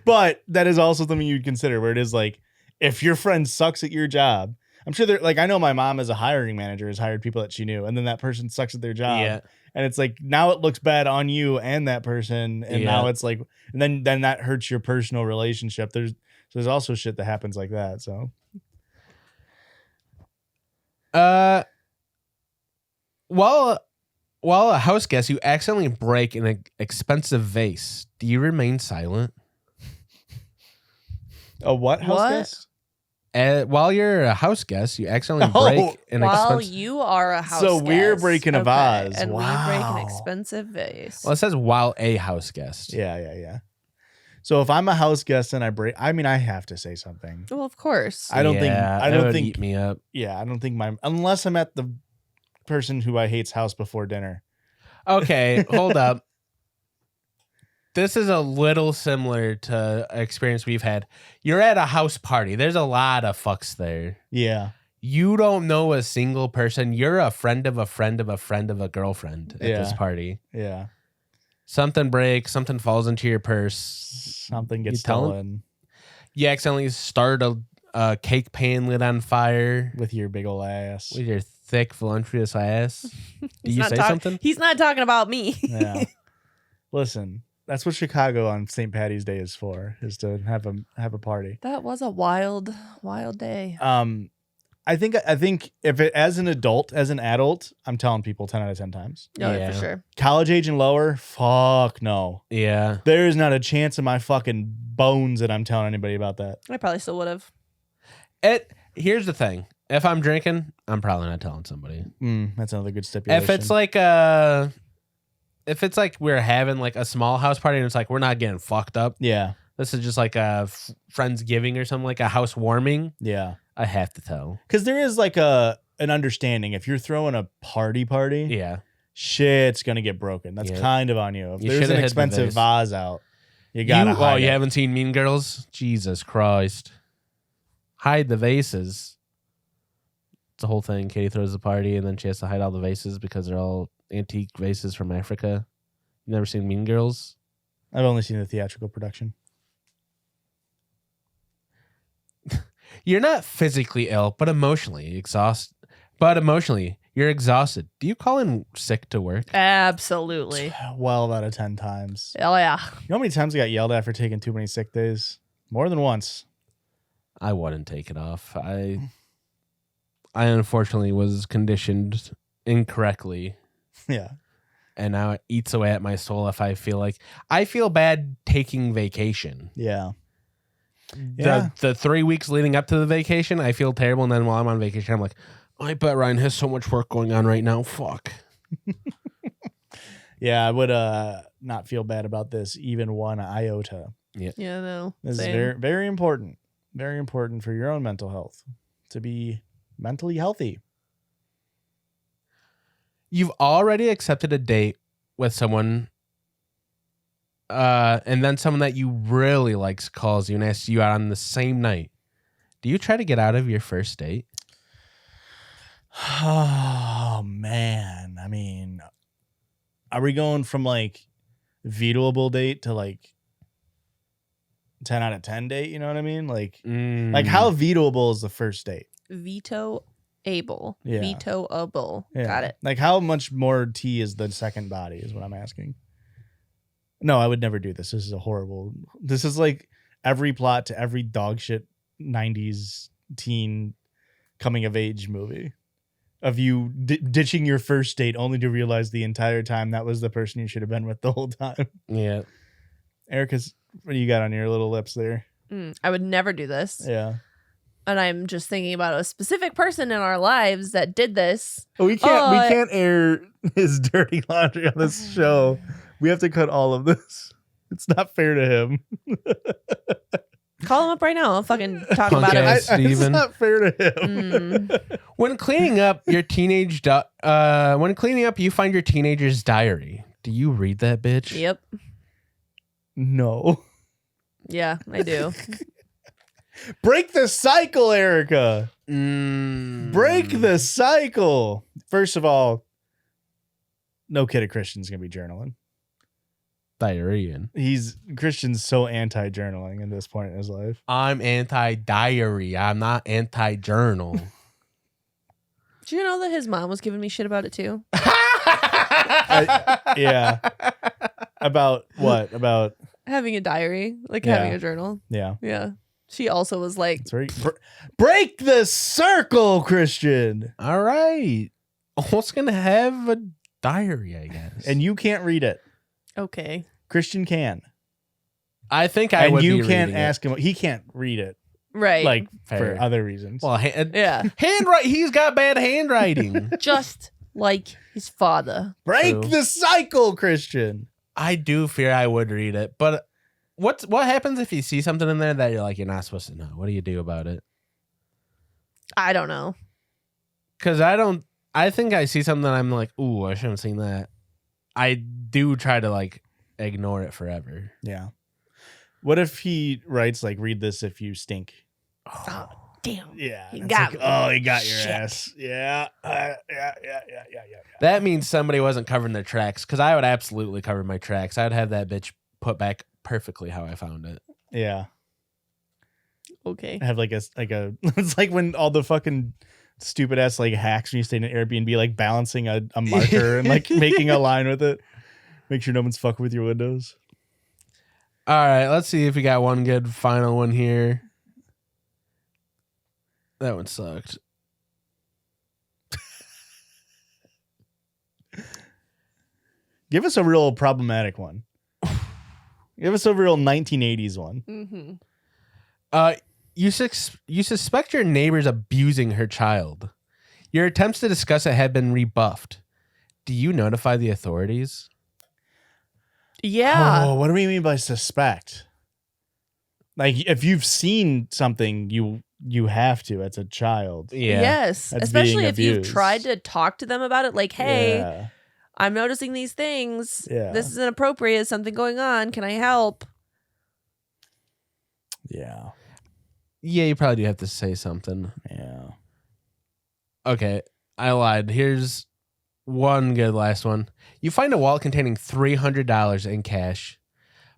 But that is also something you'd consider, where it is like, if your friend sucks at your job, I'm sure they're like, I know my mom as a hiring manager has hired people that she knew, and then that person sucks at their job. Yeah. And it's like, now it looks bad on you and that person. And Yeah. now it's like, and then that hurts your personal relationship. There's also shit that happens like that. So While a house guest, you accidentally break an expensive vase. Do you remain silent? A what house What? guest? While you're a house guest, you accidentally Oh, break an While expensive. you are a house So we're guest. breaking a vase. And we break an Wow. expensive vase. Well, it says while a house guest. Yeah. So if I'm a house guest and I break, I mean, I have to say something. Well, of course. I don't think. Yeah, I that don't would think. eat me up. Yeah, I don't think unless I'm at the person who I hate's house before dinner. Okay, hold up. This is a little similar to an experience we've had. You're at a house party. There's a lot of fucks there. Yeah. You don't know a single person. You're a friend of a friend of a friend of a girlfriend at this Yeah. party. Yeah. Something breaks, something falls into your purse. Something gets You tell 'em? stolen You accidentally start a cake pan lit on fire with your big ol' ass. with your thick, voluptuous ass. Do He's you not say something? He's not talking about me. Yeah. Listen, that's what Chicago on St. Patty's Day is for, is to have a party. That was a wild, wild day. I think if it as an adult, I'm telling people 10 out of 10 times. No, Yeah. for sure. College age and lower, fuck no. Yeah. There is not a chance in my fucking bones that I'm telling anybody about that. I probably still would have. Here's the thing. If I'm drinking, I'm probably not telling somebody. That's another good stipulation. If it's like we're having like a small house party and it's like we're not getting fucked up. Yeah. This is just like a Friendsgiving or something, like a house warming. Yeah. I have to tell. Because there is like an understanding. If you're throwing a party, Yeah. shit's gonna get broken. That's Yeah. kind of on you. If You there's shoulda an hid the expensive vase. vase out, you gotta You hide it. haven't seen Mean Girls? Jesus Christ. Hide the vases. It's the whole thing. Katie throws the party and then she has to hide all the vases because they're all antique vases from Africa. You never seen Mean Girls? I've only seen the theatrical production. You're not physically ill, but emotionally exhausted. You're exhausted. Do you call in sick to work? Absolutely. 12 out of 10 times. Oh, yeah. You know how many times I got yelled at for taking too many sick days? More than once. I wouldn't take it off. I unfortunately was conditioned incorrectly, Yeah. and now it eats away at my soul if I feel bad taking vacation. Yeah. Yeah. The 3 weeks leading up to the vacation, I feel terrible, and then while I'm on vacation, I'm like, I bet Ryan has so much work going on right now. Fuck. Yeah, I would not feel bad about this even one iota. Yeah, no. This is Same. very, very important. Very important for your own mental health to be mentally healthy. You've already accepted a date with someone, and then someone that you really likes calls you and asks you out on the same night. Do you try to get out of your first date? Oh, man. I mean, are we going from like vetoable date to like 10 out of 10 date? You know what I mean? Like how vetoable is the first date? Veto-able. Yeah. Veto-able. Yeah. Got it. Like how much more tea is the second body is what I'm asking. No, I would never do this. This is like every plot to every dog shit 90s teen coming of age movie of you ditching your first date only to realize the entire time that was the person you should have been with the whole time. Yeah. Erica's, what do you got on your little lips there? I would never do this. Yeah. And I'm just thinking about a specific person in our lives that did this. We can't air his dirty laundry on this show. We have to cut all of this. It's not fair to him. Call him up right now. I'll fucking talk Punk about it. ass. It's Steven. not fair to him. When cleaning up your you find your teenager's diary. Do you read that bitch? Yep. No. Yeah, I do. Break the cycle, Erica. Mm. Break the cycle. First of all, no kid of Christian's gonna be journaling. Diarrhea. Christian's so anti-journaling at this point in his life. I'm anti-diary. I'm not anti-journal. Do you know that his mom was giving me shit about it too? Yeah. About what? About Having a diary, like Yeah. having a journal. yeah. Yeah. She also was like, It's very break the circle, Christian. All right. Almost gonna have a diary, I guess. And you can't read it. okay. Christian can. I think I and would you be can't reading ask him. He can't read it Right. like Fair. for other reasons. Well, yeah. He's got bad handwriting. Just like his father. Break True. the cycle, Christian. I do fear I would read it, but what happens if you see something in there that you're like, you're not supposed to know? What do you do about it? I don't know. Because I think I see something I'm like, ooh, I shouldn't have seen that. I do try to like ignore it forever. Yeah. What if he writes like, read this if you stink? Oh, damn. Yeah. He It's got like, me. oh, he got your Shit. ass. Yeah. Yeah. That means somebody wasn't covering their tracks, because I would absolutely cover my tracks. I'd have that bitch put back perfectly how I found it. Yeah. Okay. Have like a it's like when all the fucking stupid ass like hacks when you stay in an Airbnb, like balancing a marker and like making a line with it. Make sure no one's fucking with your windows. All right, let's see if we got one good final one here. That one sucked. Give us a real problematic one. Give us a real 1980s one. Mm-hmm. You suspect your neighbor's abusing her child. Your attempts to discuss it have been rebuffed. Do you notify the authorities? Yeah. Oh, what do we mean by suspect? Like if you've seen something, you have to as a child. Yeah. Yes. That's Especially being if you've abused. tried to talk to them about it. Like, hey, Yeah. I'm noticing these things. Yeah. This is inappropriate. Is something going on? Can I help? Yeah. Yeah, you probably do have to say something. Yeah. Okay, I lied. Here's one good last one. You find a wallet containing $300 in cash.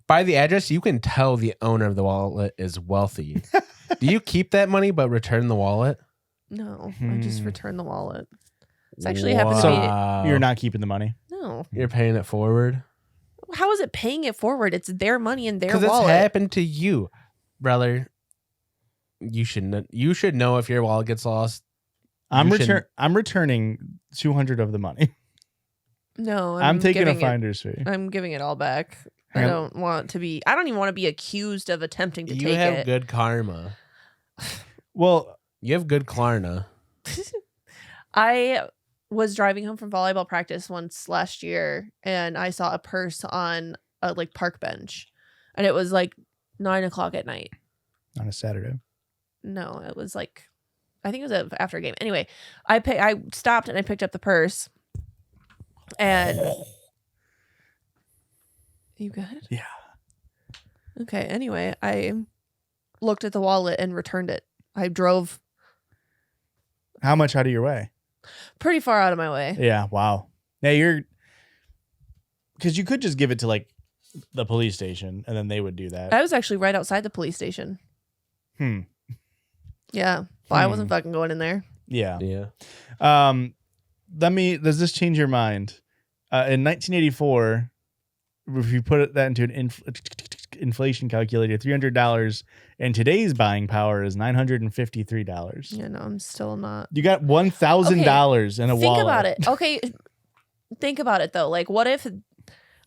By the address, you can tell the owner of the wallet is wealthy. Do you keep that money but return the wallet? No, I just return the wallet. It's actually happened to Wow. You're not keeping the money. No. You're paying it forward? How is it paying it forward? It's their money in their Because it's wallet. happened to you, brother. You should know if your wallet gets lost. I'm You I'm returning 200 of the money. No, I'm taking a giving it- finder's fee. I'm giving it all back. Hang I on. don't want to be. I don't even want to be accused of attempting to You take have it. good karma. Well, You have good Klarna. I was driving home from volleyball practice once last year, and I saw a purse on a like park bench, and it was like 9:00 at night. on a Saturday. No, it was like, I think it was after a game. Anyway, I stopped and I picked up the purse, and you good? Yeah. Okay. Anyway, I looked at the wallet and returned it. I drove How much out of your way? pretty far out of my way. Yeah. Wow. Yeah, because you could just give it to like the police station and then they would do that. I was actually right outside the police station. Hmm. Yeah. Well, I wasn't fucking going in there. Yeah. Yeah. Does this change your mind? In 1984, if you put that into an inflation calculator, $300 and today's buying power is $953. Yeah, no, I'm still not. You got $1,000 in a wallet. Think about it. Okay. Think about it though. Like, what if,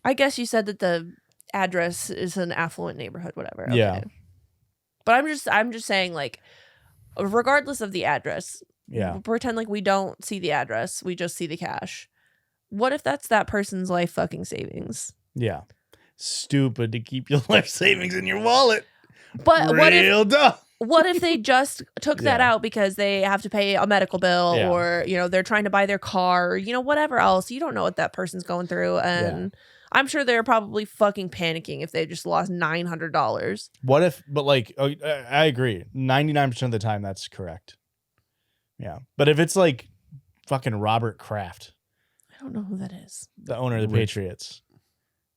I guess you said that the address is an affluent neighborhood, whatever. Okay. Yeah. But I'm just saying, like, regardless of the address, Yeah. pretend like we don't see the address, we just see the cash. What if that's that person's life fucking savings? Yeah. Stupid to keep your life savings in your wallet. But Real dumb. what if they just took that Yeah. out because they have to pay a medical bill, Yeah. or they're trying to buy their car, or whatever else? You don't know what that person's going through, and I'm sure they're probably fucking panicking if they just lost $900. What if, but like, I agree. 99% of the time, that's correct. Yeah. But if it's like fucking Robert Kraft, I don't know who that is. the owner of the Rich. Patriots,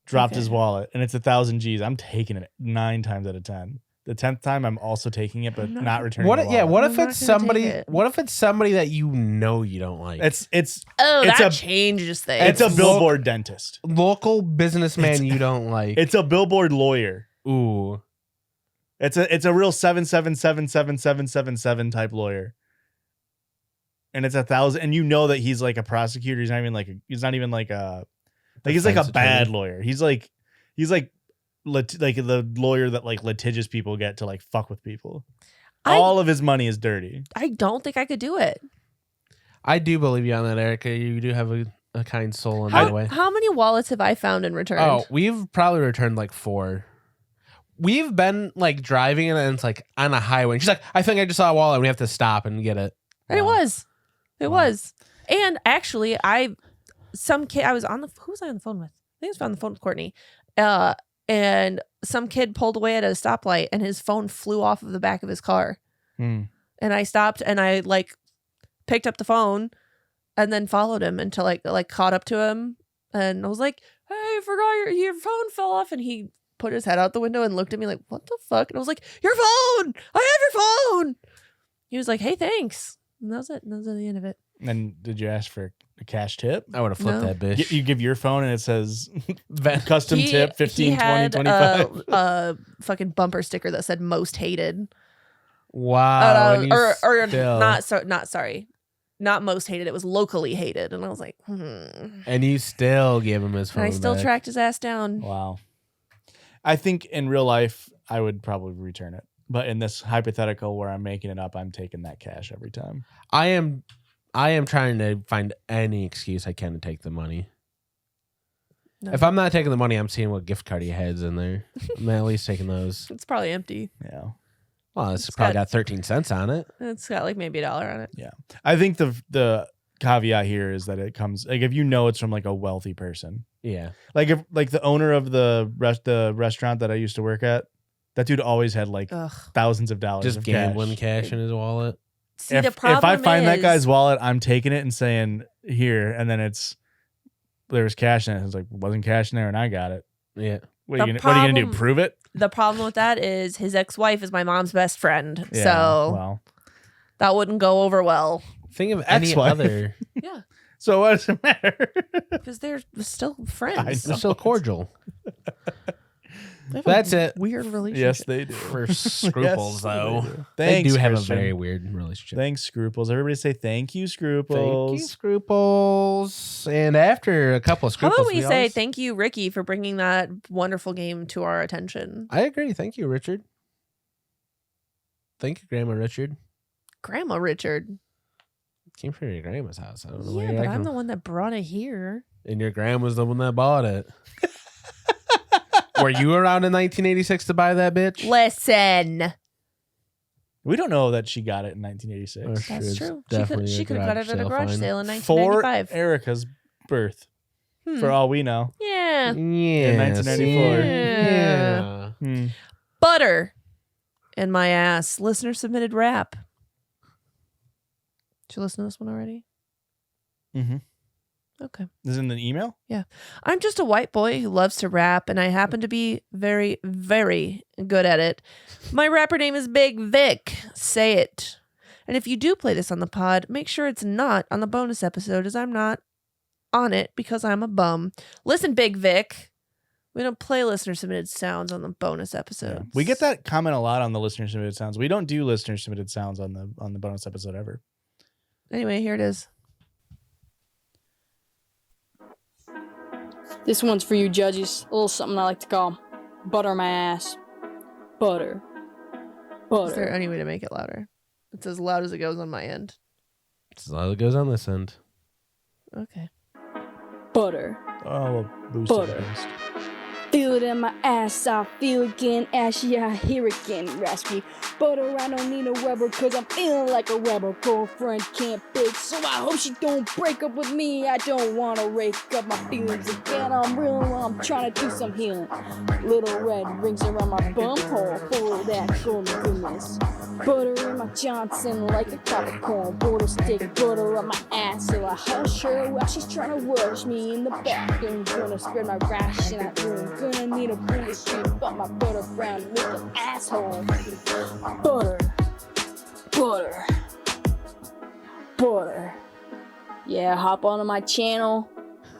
dropped his Okay. wallet and it's 1,000 G's, I'm taking it 9 times out of 10. The 10th time, I'm also taking it, but I'm not- not returning What? the Yeah. wallet. What I'm if not it's gonna take somebody? it. What if it's somebody that you know you don't like? It's Oh, It's that a- changes things. it's a billboard dentist. local businessman It's- you don't like. It's a billboard lawyer. Ooh. It's a real 7777777 type lawyer. And it's 1,000, and you know that he's like a prosecutor. He's not even like a bad Defense lawyer. He's like like the lawyer that like litigious people get to like fuck with people. I- All of his money is dirty. I don't think I could do it. I do believe you on that, Erica. You do have a kind soul in that way. How many wallets have I found and returned? Oh, we've probably returned like 4. We've been like driving and it's like on a highway. And she's like, I think I just saw a wallet and we have to stop and get it. And it was. And actually, some kid I was on the who was I on the phone with? I think I was on the phone with Courtney. And some kid pulled away at a stoplight and his phone flew off of the back of his car. And I stopped and I like picked up the phone and then followed him until like caught up to him and I was like, hey, I forgot your phone fell off, and he put his head out the window and looked at me like, what the fuck? And I was like, your phone! I have your phone! He was like, hey, thanks. And that was it. That was the end of it. And did you ask for a cash tip? I would have flipped No. that bitch. You give your phone and it says custom tip 15, he 20, had 25. a fucking bumper sticker that said most hated. Wow. and you Or still- not most hated. It was locally hated. And I was like, And you still give him his phone. And I still back. tracked his ass down. Wow. I think in real life, I would probably return it. But in this hypothetical where I'm making it up, I'm taking that cash every time. I am trying to find any excuse I can to take the money. No. If I'm not taking the money, I'm seeing what gift card he has in there. I'm at least taking those. It's probably empty. Yeah. Well, it's It's probably got- got 13 cents on it. It's got like maybe $1 on it. Yeah. I think the caveat here is that it comes like if you know it's from like a wealthy person. Yeah. Like if like the owner of the restaurant that I used to work at, that dude always had like Ugh. thousands of dollars Just of gambling cash. cash in his wallet. See, If the problem I find that is- guy's wallet, I'm taking it and saying here, and then there was cash in it. It's like wasn't cash in there, and I got it. Yeah. What are The you gonna do? problem- Prove it? The problem with that is his ex-wife is my mom's best friend. Yeah, So well, that wouldn't go over well. Think of any Ex-wife. other. Yeah. so what does it matter? Because they're still I friends. They're still cordial. They have a That's it. Weird relationship. Yes, they do. For scruples, Yes, though. they do. They Thanks, do have Christian. a very weird relationship. Thanks, Scruples. Everybody say thank you, Scruples. Thank you, Scruples. And after a couple of How Scruples, about we say always- thank you, Ricky, for bringing that wonderful game to our attention? I agree. Thank you, Richard. Thank you, Grandma Richard. Grandma Richard. Came from your grandma's house. I don't know. why Yeah, you're but I'm acting- the one that brought it here. And your grandma's the one that bought it. Were you around in 1986 to buy that bitch? Listen. We don't know that she got it in 1986. Or That's it's true. definitely She a could have got it at a sale garage find. sale in For 1995. Erica's birth, Hmm. for all we know. Yeah. Yeah. 1994. Yeah. Hmm. Butter in my ass. Listener submitted rap. Did you listen to this one already? Mm-hmm. Okay. Is it in the email? I'm just a white boy who loves to rap, and I happen to be very, very good at it. My rapper name is Big Vic. Say it. And if you do play this on the pod, make sure it's not on the bonus episode, as I'm not on it because I'm a bum. Listen, Big Vic. We don't play listener submitted sounds on the bonus episodes. We get that comment a lot on the listener submitted sounds. We don't do listener submitted sounds on the bonus episode ever. Anyway, here it is. This one's for you, judges. A little something I like to call butter my ass. Butter. Is there Butter. any way to make it louder? It's as loud as it goes on my end. This is how it goes on this end. Okay. Butter. Oh, we'll boost Butter. it first. Feel it in my ass, I feel again, ashy, I hear again, raspy. Butter, I don't need a rubber, cause I'm feeling like a rebel. Girlfriend can't bitch, so I hope she don't break up with me. I don't wanna rake up my feelings again. I'm real, I'm trying to do some healing. Little red rings around my bum hole, full of that golden goodness. Butter in my Johnson like a popcorn. Border stick butter on my ass, so I hush her while she's trying to rush me in the bathroom. Gonna spread my rash in that room. Gonna need a bullet street, but my butter brown with an asshole. Butter. Butter. Butter. Yeah, hop onto my channel.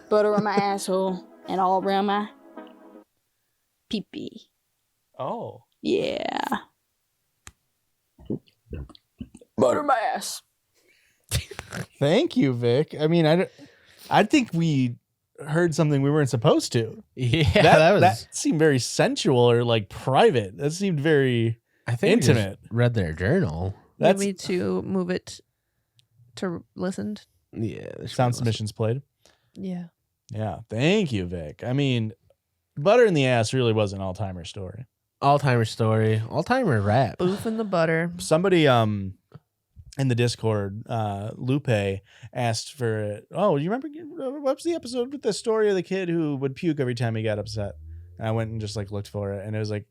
Butter on my asshole and all around my pee-pee. Oh. Yeah. Butter my ass. Thank you, Vic. I mean, I think we heard something we weren't supposed to. Yeah, That seemed very sensual or like private. That seemed very I think we intimate. just read their journal. Want me to move it to listened? Yeah, sound submissions played. Yeah. Yeah, thank you, Vic. I mean, butter in the ass really was an all-timer story. All-timer story. All-timer rap. Boof in the butter. Somebody in the Discord, Lupe asked for, oh, you remember what's the episode with the story of the kid who would puke every time he got upset? And I went and just like looked for it, and it was like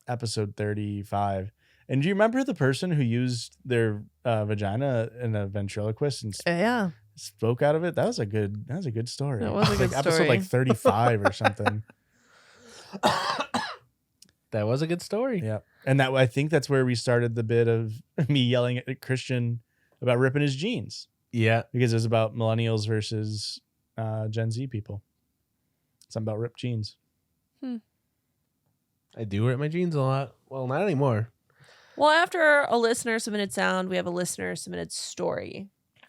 episode 35. And do you remember the person who used their vagina in a ventriloquist and Yeah. spoke out of it? That was a good story. That was a good like episode story. like 35 or something. That was a good story. Yeah. And that I think that's where we started the bit of me yelling at Christian about ripping his jeans, Yeah. because it was about millennials versus Gen Z people. Something about ripped jeans. I do rip my jeans a lot. Well, not anymore. Well, after a listener submitted sound, we have a listener submitted story.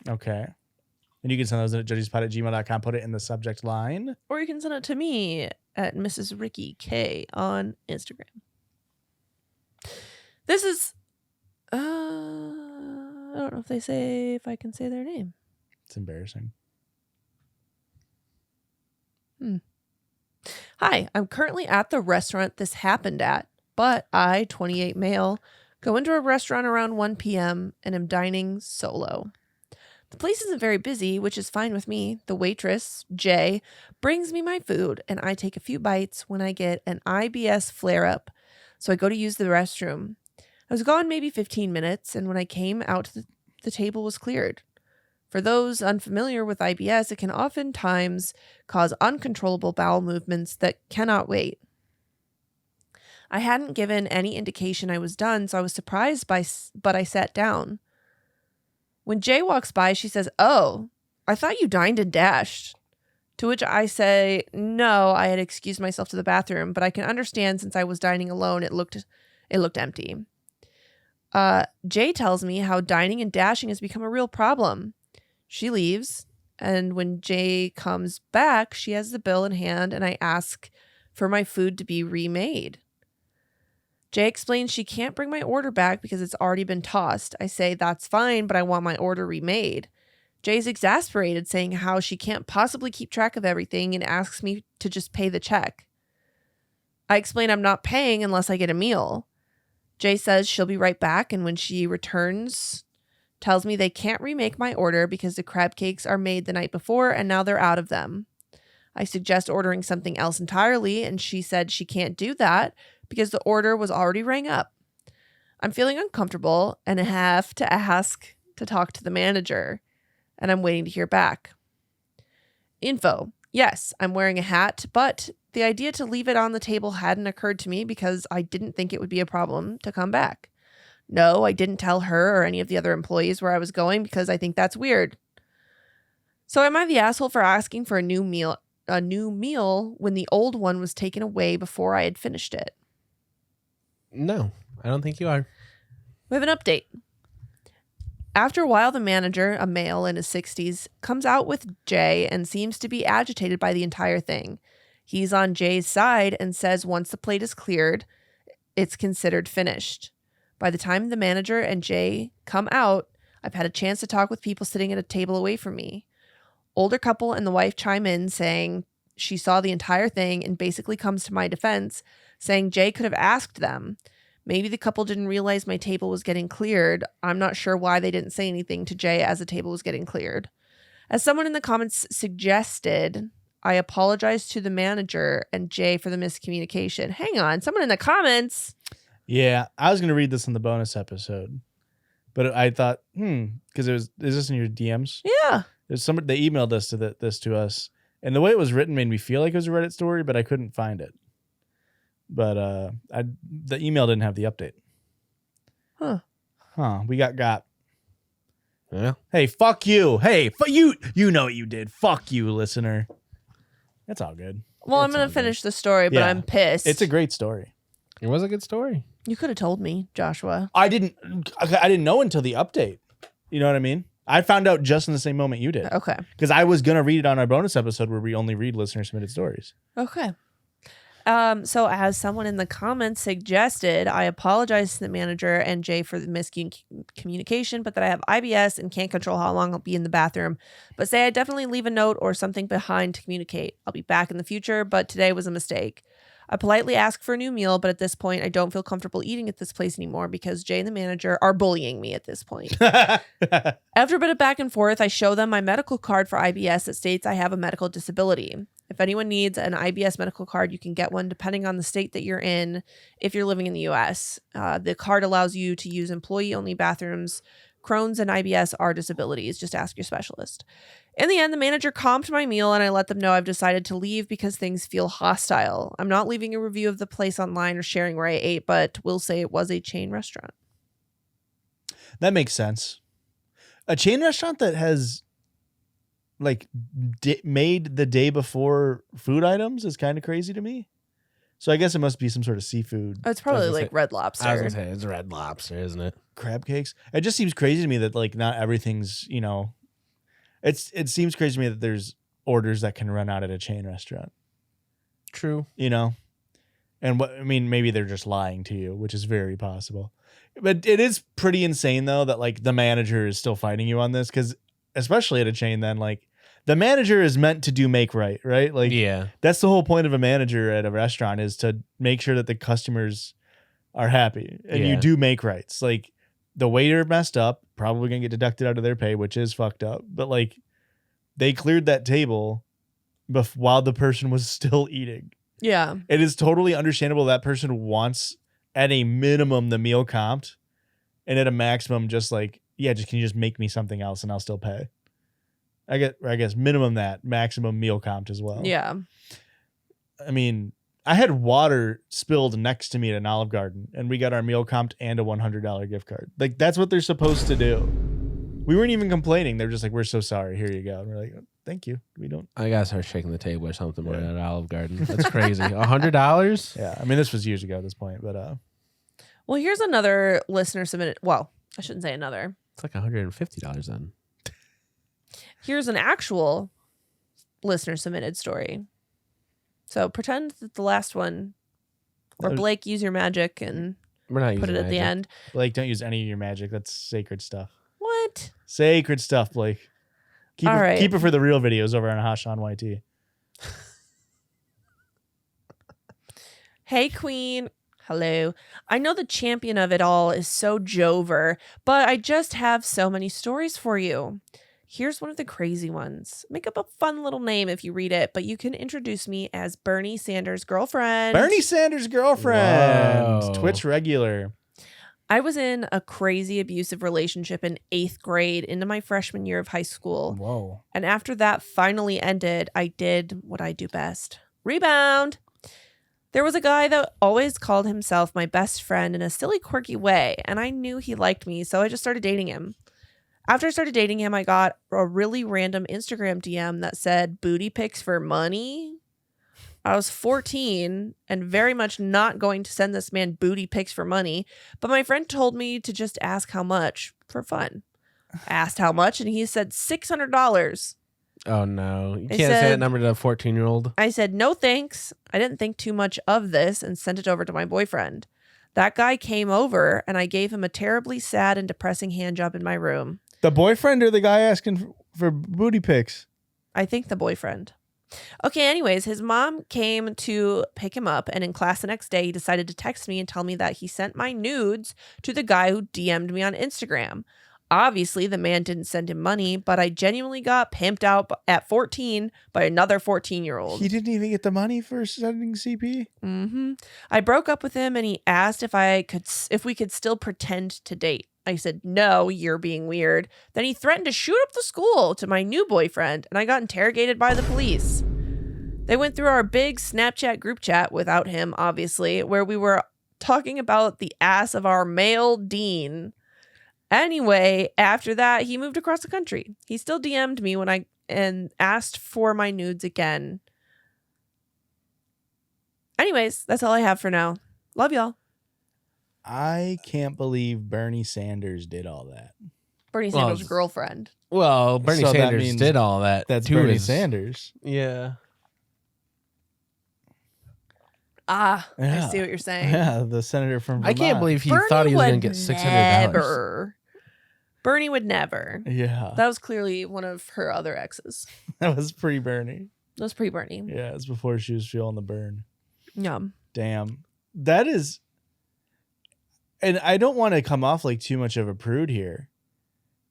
Okay. And you can send those in at judgiespod@gmail.com. Put it in the subject line. Or you can send it to me at Mrs. Ricky K on Instagram. This is I don't know if I can say their name. It's embarrassing. Hi, I'm currently at the restaurant this happened at, but I, 28 male, go into a restaurant around 1 p.m. and am dining solo. The place isn't very busy, which is fine with me. The waitress, Jay, brings me my food, and I take a few bites when I get an IBS flare-up, so I go to use the restroom. I was gone maybe 15 minutes, and when I came out, the table was cleared. For those unfamiliar with IBS, it can oftentimes cause uncontrollable bowel movements that cannot wait. I hadn't given any indication I was done, so I was surprised but I sat down. When Jay walks by, she says, "Oh, I thought you dined and dashed." To which I say, "No, I had excused myself to the bathroom, but I can understand since I was dining alone, it looked empty." Jay tells me how dining and dashing has become a real problem. She leaves, and when Jay comes back, she has the bill in hand, and I ask for my food to be remade. Jay explains she can't bring my order back because it's already been tossed. I say that's fine, but I want my order remade. Jay's exasperated, saying how she can't possibly keep track of everything and asks me to just pay the check. I explain I'm not paying unless I get a meal. Jay says she'll be right back, and when she returns, tells me they can't remake my order because the crab cakes are made the night before and now they're out of them. I suggest ordering something else entirely, and she said she can't do that because the order was already rang up. I'm feeling uncomfortable and have to ask to talk to the manager, and I'm waiting to hear back. Info. Yes, I'm wearing a hat, but the idea to leave it on the table hadn't occurred to me because I didn't think it would be a problem to come back. No, I didn't tell her or any of the other employees where I was going because I think that's weird. So am I the asshole for asking for a new meal when the old one was taken away before I had finished it? No, I don't think you are. We have an update. After a while, the manager, a male in his 60s, comes out with Jay and seems to be agitated by the entire thing. He's on Jay's side and says once the plate is cleared, it's considered finished. By the time the manager and Jay come out, I've had a chance to talk with people sitting at a table away from me. Older couple and the wife chime in saying she saw the entire thing and basically comes to my defense, saying Jay could have asked them. Maybe the couple didn't realize my table was getting cleared. I'm not sure why they didn't say anything to Jay as the table was getting cleared. As someone in the comments suggested, I apologize to the manager and Jay for the miscommunication. Hang on, someone in the comments... Yeah, I was going to read this in the bonus episode, but I thought, because is this in your DMs? Yeah. There's somebody, they emailed this to us, and the way it was written made me feel like it was a Reddit story, but I couldn't find it. But the email didn't have the update. We got. Yeah. Hey, fuck you. Hey, you know what you did. Fuck you, listener. That's all good. Well, I'm It's going all to good. finish the story, but Yeah. I'm pissed. It's a great story. It was a good story. You could have told me, Joshua. I didn't know until the update. You know what I mean? I found out just in the same moment you did. Okay. Because I was going to read it on our bonus episode where we only read listener submitted stories. Okay. So as someone in the comments suggested, I apologize to the manager and Jay for the miscommunication, but that I have IBS and can't control how long I'll be in the bathroom. But say I definitely leave a note or something behind to communicate. I'll be back in the future, but today was a mistake. I politely ask for a new meal, but at this point, I don't feel comfortable eating at this place anymore because Jay and the manager are bullying me at this point. After a bit of back and forth, I show them my medical card for IBS that states I have a medical disability. If anyone needs an IBS medical card, you can get one depending on the state that you're in if you're living in the US. The card allows you to use employee-only bathrooms. Crohn's and IBS are disabilities. Just ask your specialist. In the end, the manager comped my meal and I let them know I've decided to leave because things feel hostile. I'm not leaving a review of the place online or sharing where I ate, but will say it was a chain restaurant. That makes sense. A chain restaurant that has like made the day before food items is kind of crazy to me. So I guess it must be some sort of seafood. Oh, it's probably I was like gonna Red Lobster. I was gonna say it's Red Lobster, isn't it? Crab cakes. It just seems crazy to me that like not everything's, you know, it seems crazy to me that there's orders that can run out at a chain restaurant, True. you know? And what, I mean, maybe they're just lying to you, which is very possible. But it is pretty insane though that like the manager is still fighting you on this, because especially at a chain, then like the manager is meant to do make right? Like Yeah. that's the whole point of a manager at a restaurant, is to make sure that the customers are happy and you Yeah. do make rights. Like the waiter messed up, probably gonna get deducted out of their pay, which is fucked up. But like they cleared that table while the person was still eating. Yeah. It is totally understandable that person wants at a minimum the meal comped, and at a maximum just like, yeah, just can you just make me something else and I'll still pay. I guess minimum that, maximum meal comped as well. Yeah. I mean, I had water spilled next to me at an Olive Garden, and we got our meal comped and a $100 gift card. Like that's what they're supposed to do. We weren't even complaining. They're just like, "We're so sorry. Here you go." And we're like, "Thank you." We don't. I gotta start shaking the table or something more Yeah. at Olive Garden. That's crazy. $100? Yeah, I mean, this was years ago at this point, but Well, here's another listener submitted. Well, I shouldn't say another. It's like $150 then. Here's an actual listener submitted story. So pretend that the last one, or That was- Blake, use your magic and We're not put it using at the magic. end. Blake, don't use any of your magic. That's sacred stuff. What? Sacred stuff, Blake. Keep All it, right. keep it for the real videos over on Hashan YT. Hey, Queen. Hello. I know the champion of it all is so Jover, but I just have so many stories for you. Here's one of the crazy ones. Make up a fun little name if you read it, but you can introduce me as Bernie Sanders' girlfriend. Bernie Sanders' girlfriend, Whoa. Twitch regular. I was in a crazy abusive relationship in 8th grade into my freshman year of high school. Whoa. And after that finally ended, I did what I do best. Rebound. There was a guy that always called himself my best friend in a silly, quirky way, and I knew he liked me, so I just started dating him. After I started dating him, I got a really random Instagram DM that said, "Booty pics for money?" I was 14 and very much not going to send this man booty pics for money, but my friend told me to just ask how much for fun. I asked how much, and he said $600. Oh no. You They can't say said- that number to a 14-year-old. I said, "No thanks." I didn't think too much of this and sent it over to my boyfriend. That guy came over and I gave him a terribly sad and depressing handjob in my room. The boyfriend or the guy asking for booty pics? I think the boyfriend. Okay, anyways, his mom came to pick him up, and in class the next day, he decided to text me and tell me that he sent my nudes to the guy who DM'd me on Instagram. Obviously, the man didn't send him money, but I genuinely got pimped out at 14 by another 14-year-old. He didn't even get the money for sending CP? I broke up with him, and he asked if we could still pretend to date. I said, "No, you're being weird." Then he threatened to shoot up the school to my new boyfriend, and I got interrogated by the police. They went through our big Snapchat group chat without him, obviously, where we were talking about the ass of our male dean. Anyway, after that, he moved across the country. He still DM'd me and asked for my nudes again. Anyways, that's all I have for now. Love y'all. I can't believe Bernie Sanders did all that. Bernie Sanders' girlfriend. Well, Bernie So that Sanders means did all that. That's to Bernie his- Sanders. Yeah. Ah, Yeah. I see what you're saying. Yeah, the senator from Vermont. I can't believe he Bernie thought he was going would to get $600. never. Bernie would never. Yeah, That was clearly one of her other exes. that was pre-Bernie. That was pre-Bernie. Yeah, it was before she was feeling the burn. Yeah. Damn. That is, and I don't want to come off like too much of a prude here,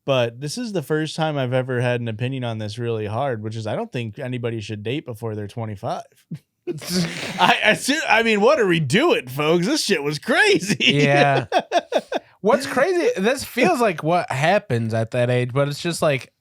but this is the first time I've ever had an opinion on this really hard, which is I don't think anybody should date before they're 25. I mean, what are we doing, folks? This shit was crazy. Yeah. What's crazy, this feels like what happens at that age, but it's just like,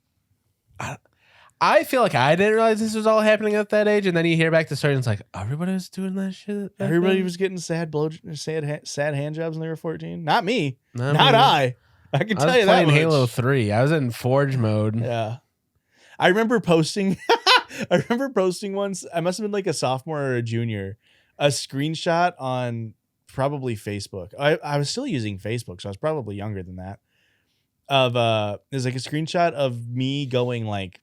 I feel like I didn't realize this was all happening at that age, and then you hear back the story, and it's like, everybody was doing that shit. back Everybody then? was getting sad hand jobs when they were 14. Not me. No, Not man. I. I can I tell was you that playing much. Halo 3. I was in Forge mode. Yeah. I remember posting once, I must have been like a sophomore or a junior, a screenshot on probably Facebook. I was still using Facebook, so I was probably younger than that. There's like a screenshot of me going like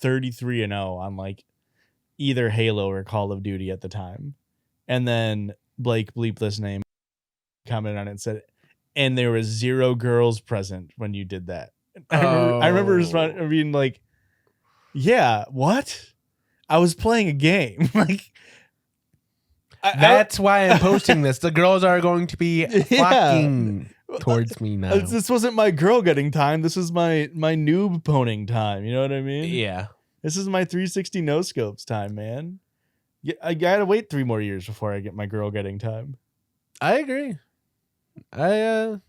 33-0 on like either Halo or Call of Duty at the time. And then Blake bleepless name commented on it and said, and there was 0 girls present when you did that. I remember responding, I mean, like, yeah, what? I was playing a game. Like, That's why I'm posting this. The girls are going to be flocking towards me now. This wasn't my girl getting time. This is my noob poning time. You know what I mean? Yeah. This is my 360 no scopes time, man. I gotta wait 3 more years before I get my girl getting time. I agree. I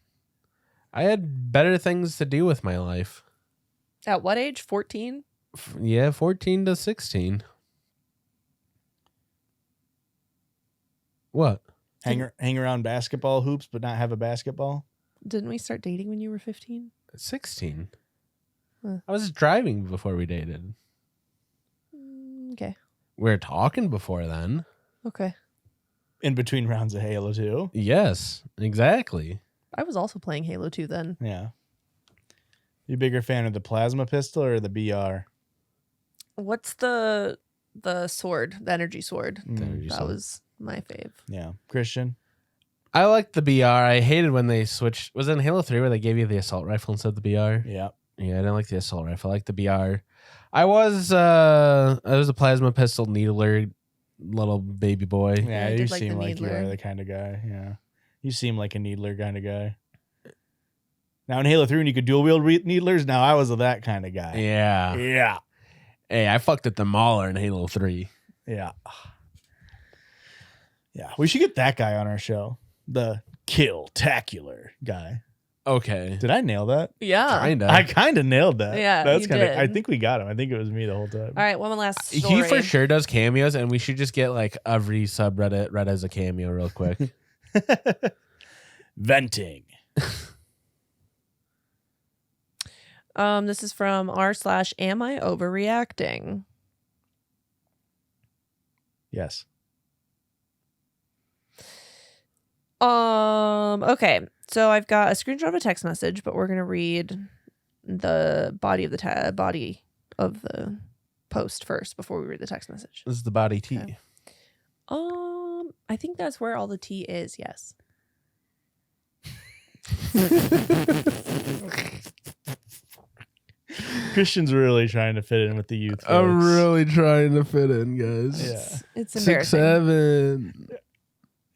had better things to do with my life. At what age? 14? Yeah, 14 to 16. What? Hang around basketball hoops, but not have a basketball. Didn't we start dating when you were 15? 16. Huh. I was driving before we dated. Okay. We were talking before then. Okay. In between rounds of Halo 2. Yes, exactly. I was also playing Halo 2 then. Yeah. You bigger fan of the plasma pistol or the BR? What's the sword, the energy sword? Energy That sword. was my fave. Yeah. Christian? I liked the BR. I hated when they switched. Was it in Halo 3 where they gave you the assault rifle instead of the BR? Yeah. Yeah, I didn't like the assault rifle. I liked the BR. I was a plasma pistol needler little baby boy. Yeah, I you did like seem the like you needler. are the kind of guy. Yeah. You seem like a needler kind of guy. Now in Halo 3, when you could dual wield needlers, now I was that kind of guy. Yeah. Yeah. Hey, I fucked at the Mauler in Halo 3. Yeah. Yeah. We should get that guy on our show. The Kill-tacular guy. Okay. Did I nail that? Yeah. Kinda. I kind of nailed that. Yeah, That's you kind of. I did. think we got him. I think it was me the whole time. All right, one last story. He for sure does cameos, and we should just get like every subreddit read as a cameo real quick. Venting. This is from r/am I overreacting? Yes. Okay. So I've got a screenshot of a text message, but we're gonna read the body of the post first before we read the text message. This is the body T. Okay. I think that's where all the tea is. Yes. Christian's really trying to fit in with the youth. I'm folks. really trying to fit in, guys. Yeah. It's embarrassing. 6'7".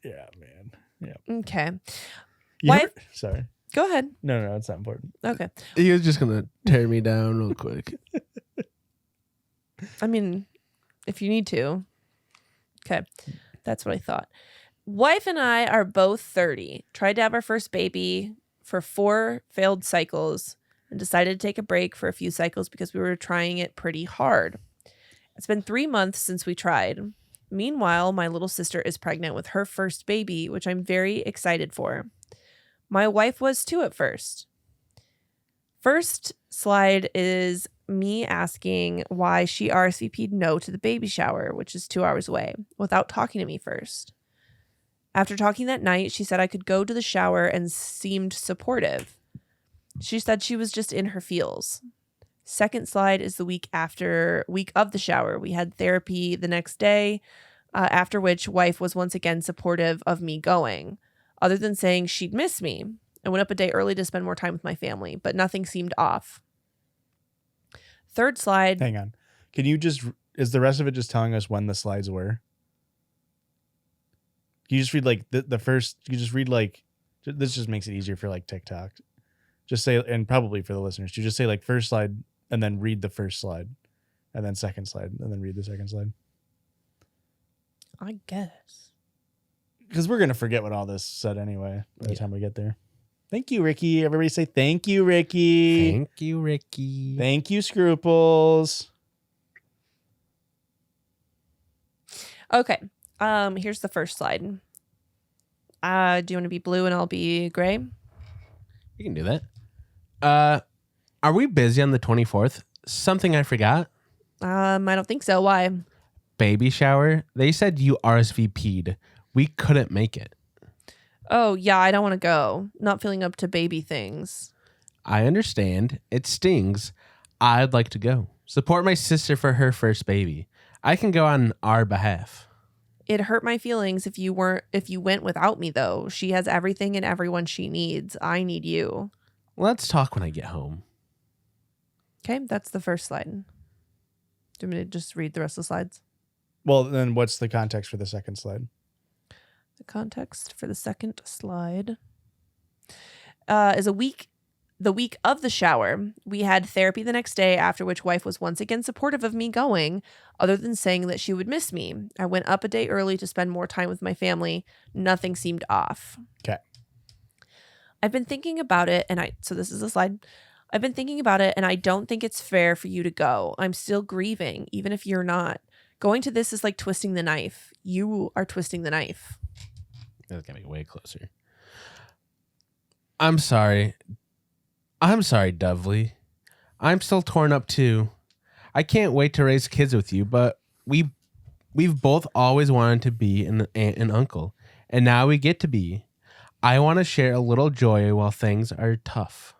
Yeah, man. Yeah. Okay. You Why- ever- Sorry. Go ahead. No, it's not important. Okay. He was just gonna tear me down real quick. I mean, if you need to. Okay. That's what I thought. Wife and I are both 30. Tried to have our first baby for 4 failed cycles and decided to take a break for a few cycles because we were trying it pretty hard. It's been 3 months since we tried. Meanwhile, my little sister is pregnant with her first baby, which I'm very excited for. My wife was too at first. First slide is me asking why she RSVP'd no to the baby shower, which is 2 hours away, without talking to me first. After talking that night, she said I could go to the shower and seemed supportive. She said she was just in her feels. Second slide is the week of the shower. We had therapy the next day, after which wife was once again supportive of me going, other than saying she'd miss me. I went up a day early to spend more time with my family, but nothing seemed off. Third slide. Hang on. Can you is the rest of it just telling us when the slides were? Can you just read like the first, you just read like, this just makes it easier for like TikTok. Just say, and probably for the listeners, you just say like first slide and then read the first slide and then second slide and then read the second slide. I guess. Because we're going to forget what all this said anyway by the time we get there. Thank you, Ricky. Everybody say thank you, Ricky. Thank you, Ricky. Thank you, Scruples. Okay. Here's the first slide. Do you want to be blue and I'll be gray? You can do that. Are we busy on the 24th? Something I forgot? I don't think so. Why? Baby shower. They said you RSVP'd. We couldn't make it. Oh, yeah, I don't want to go. Not feeling up to baby things. I understand. It stings. I'd like to go. Support my sister for her first baby. I can go on our behalf. It hurt my feelings if you went without me, though. She has everything and everyone she needs. I need you. Let's talk when I get home. Okay, that's the first slide. Do you want me to just read the rest of the slides? Well, then what's the context for the second slide? The context for the second slide is the week of the shower. We had therapy the next day, after which wife was once again supportive of me going, other than saying that she would miss me. I went up a day early to spend more time with my family. Nothing seemed off. Okay. I've been thinking about it, so this is the slide. I've been thinking about it, and I don't think it's fair for you to go. I'm still grieving, even if you're not. Going to this is like twisting the knife. You are twisting the knife. That's got to be way closer. I'm sorry. Dovely. I'm still torn up too. I can't wait to raise kids with you, but we've both always wanted to be an aunt and uncle, and now we get to be. I want to share a little joy while things are tough.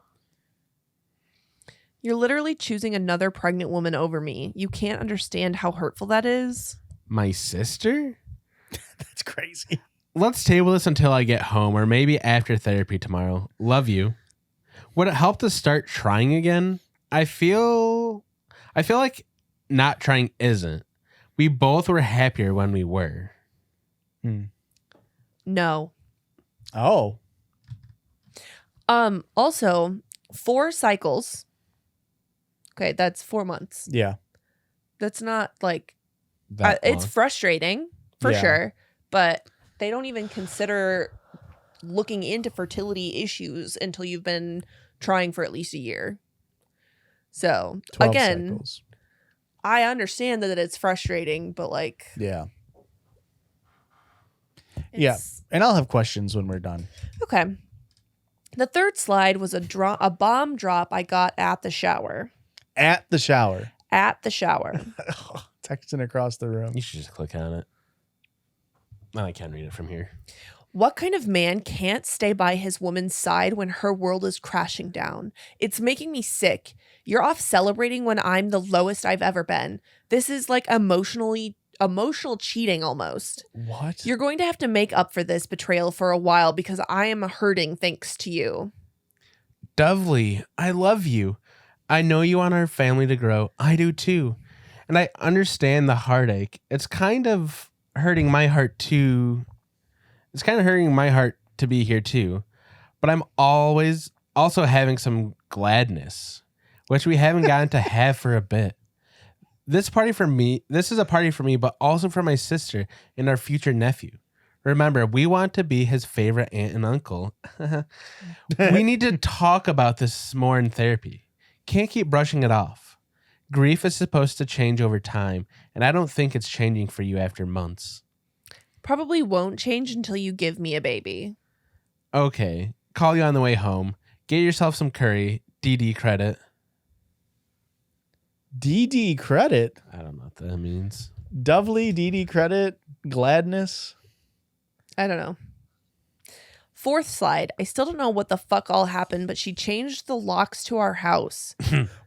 You're literally choosing another pregnant woman over me. You can't understand how hurtful that is. My sister? That's crazy. Let's table this until I get home, or maybe after therapy tomorrow. Love you. Would it help to start trying again? I feel like not trying isn't. We both were happier when we were. No. Oh. Also, 4 cycles. Okay, that's 4 months. Yeah. That's not like That it's long. frustrating for Yeah. sure, but they don't even consider looking into fertility issues until you've been trying for at least a year. So 12 again, cycles. I understand that it's frustrating, but like, Yeah. yeah. And I'll have questions when we're done. Okay. The third slide was a bomb drop I got at the shower. At the shower. At the shower. Texting across the room. You should just click on it. And I can read it from here. What kind of man can't stay by his woman's side when her world is crashing down? It's making me sick. You're off celebrating when I'm the lowest I've ever been. This is like emotional cheating almost. What? You're going to have to make up for this betrayal for a while because I am hurting thanks to you. Dovely, I love you. I know you want our family to grow. I do too. And I understand the heartache. It's kind of hurting my heart too. It's kind of hurting my heart to be here too. But I'm always also having some gladness, which we haven't gotten to have for a bit. This is a party for me, but also for my sister and our future nephew. Remember, we want to be his favorite aunt and uncle. We need to talk about this more in therapy. Can't keep brushing it off. Grief is supposed to change over time, and I don't think it's changing for you after months. Probably won't change until you give me a baby. Okay, call you on the way home. Get yourself some curry. DD credit. DD credit. I don't know what that means. Dovely, DD credit. Gladness. I don't know. Fourth slide. I still don't know what the fuck all happened, but she changed the locks to our house.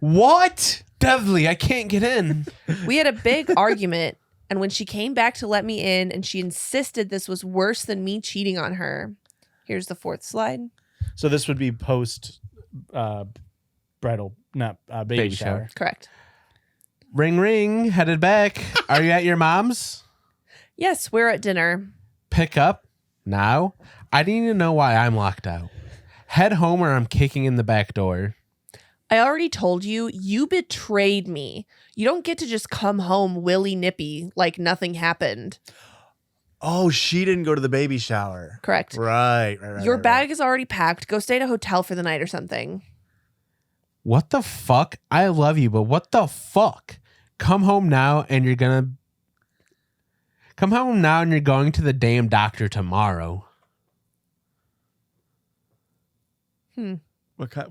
What? Deadly, I can't get in. We had a big argument, and when she came back to let me in and she insisted this was worse than me cheating on her. Here's the fourth slide. So this would be post bridal, not baby shower. Correct. Ring, ring, headed back. Are you at your mom's? Yes, we're at dinner. Pick up now. I need to know why I'm locked out. Head home or I'm kicking in the back door. I already told you, you betrayed me. You don't get to just come home willy-nippy like nothing happened. Oh, she didn't go to the baby shower. Correct. Right. Your bag is already packed. Go stay at a hotel for the night or something. What the fuck? I love you, but what the fuck? Come home now and you're going to the damn doctor tomorrow.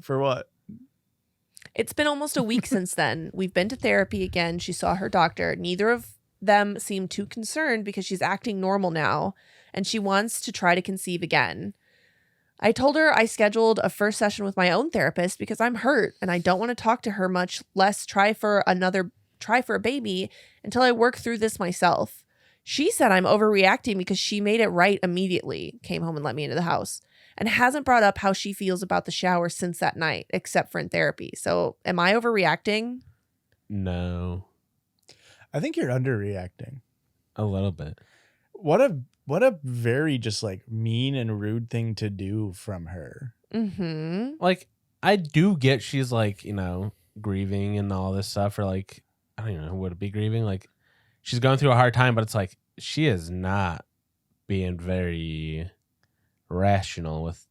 For what? It's been almost a week since then. We've been to therapy again. She saw her doctor. Neither of them seem too concerned because she's acting normal now and she wants to try to conceive again. I told her I scheduled a first session with my own therapist because I'm hurt and I don't want to talk to her, much less try for a baby until I work through this myself. She said I'm overreacting because she made it right immediately, came home and let me into the house, and hasn't brought up how she feels about the shower since that night, except for in therapy. So am I overreacting? No. I think you're underreacting. A little bit. What a very just like mean and rude thing to do from her. Mm-hmm. Like, I do get she's like, grieving and all this stuff, or like, I don't even know, would it be grieving? Like, she's going through a hard time, but it's like, she is not being very rational with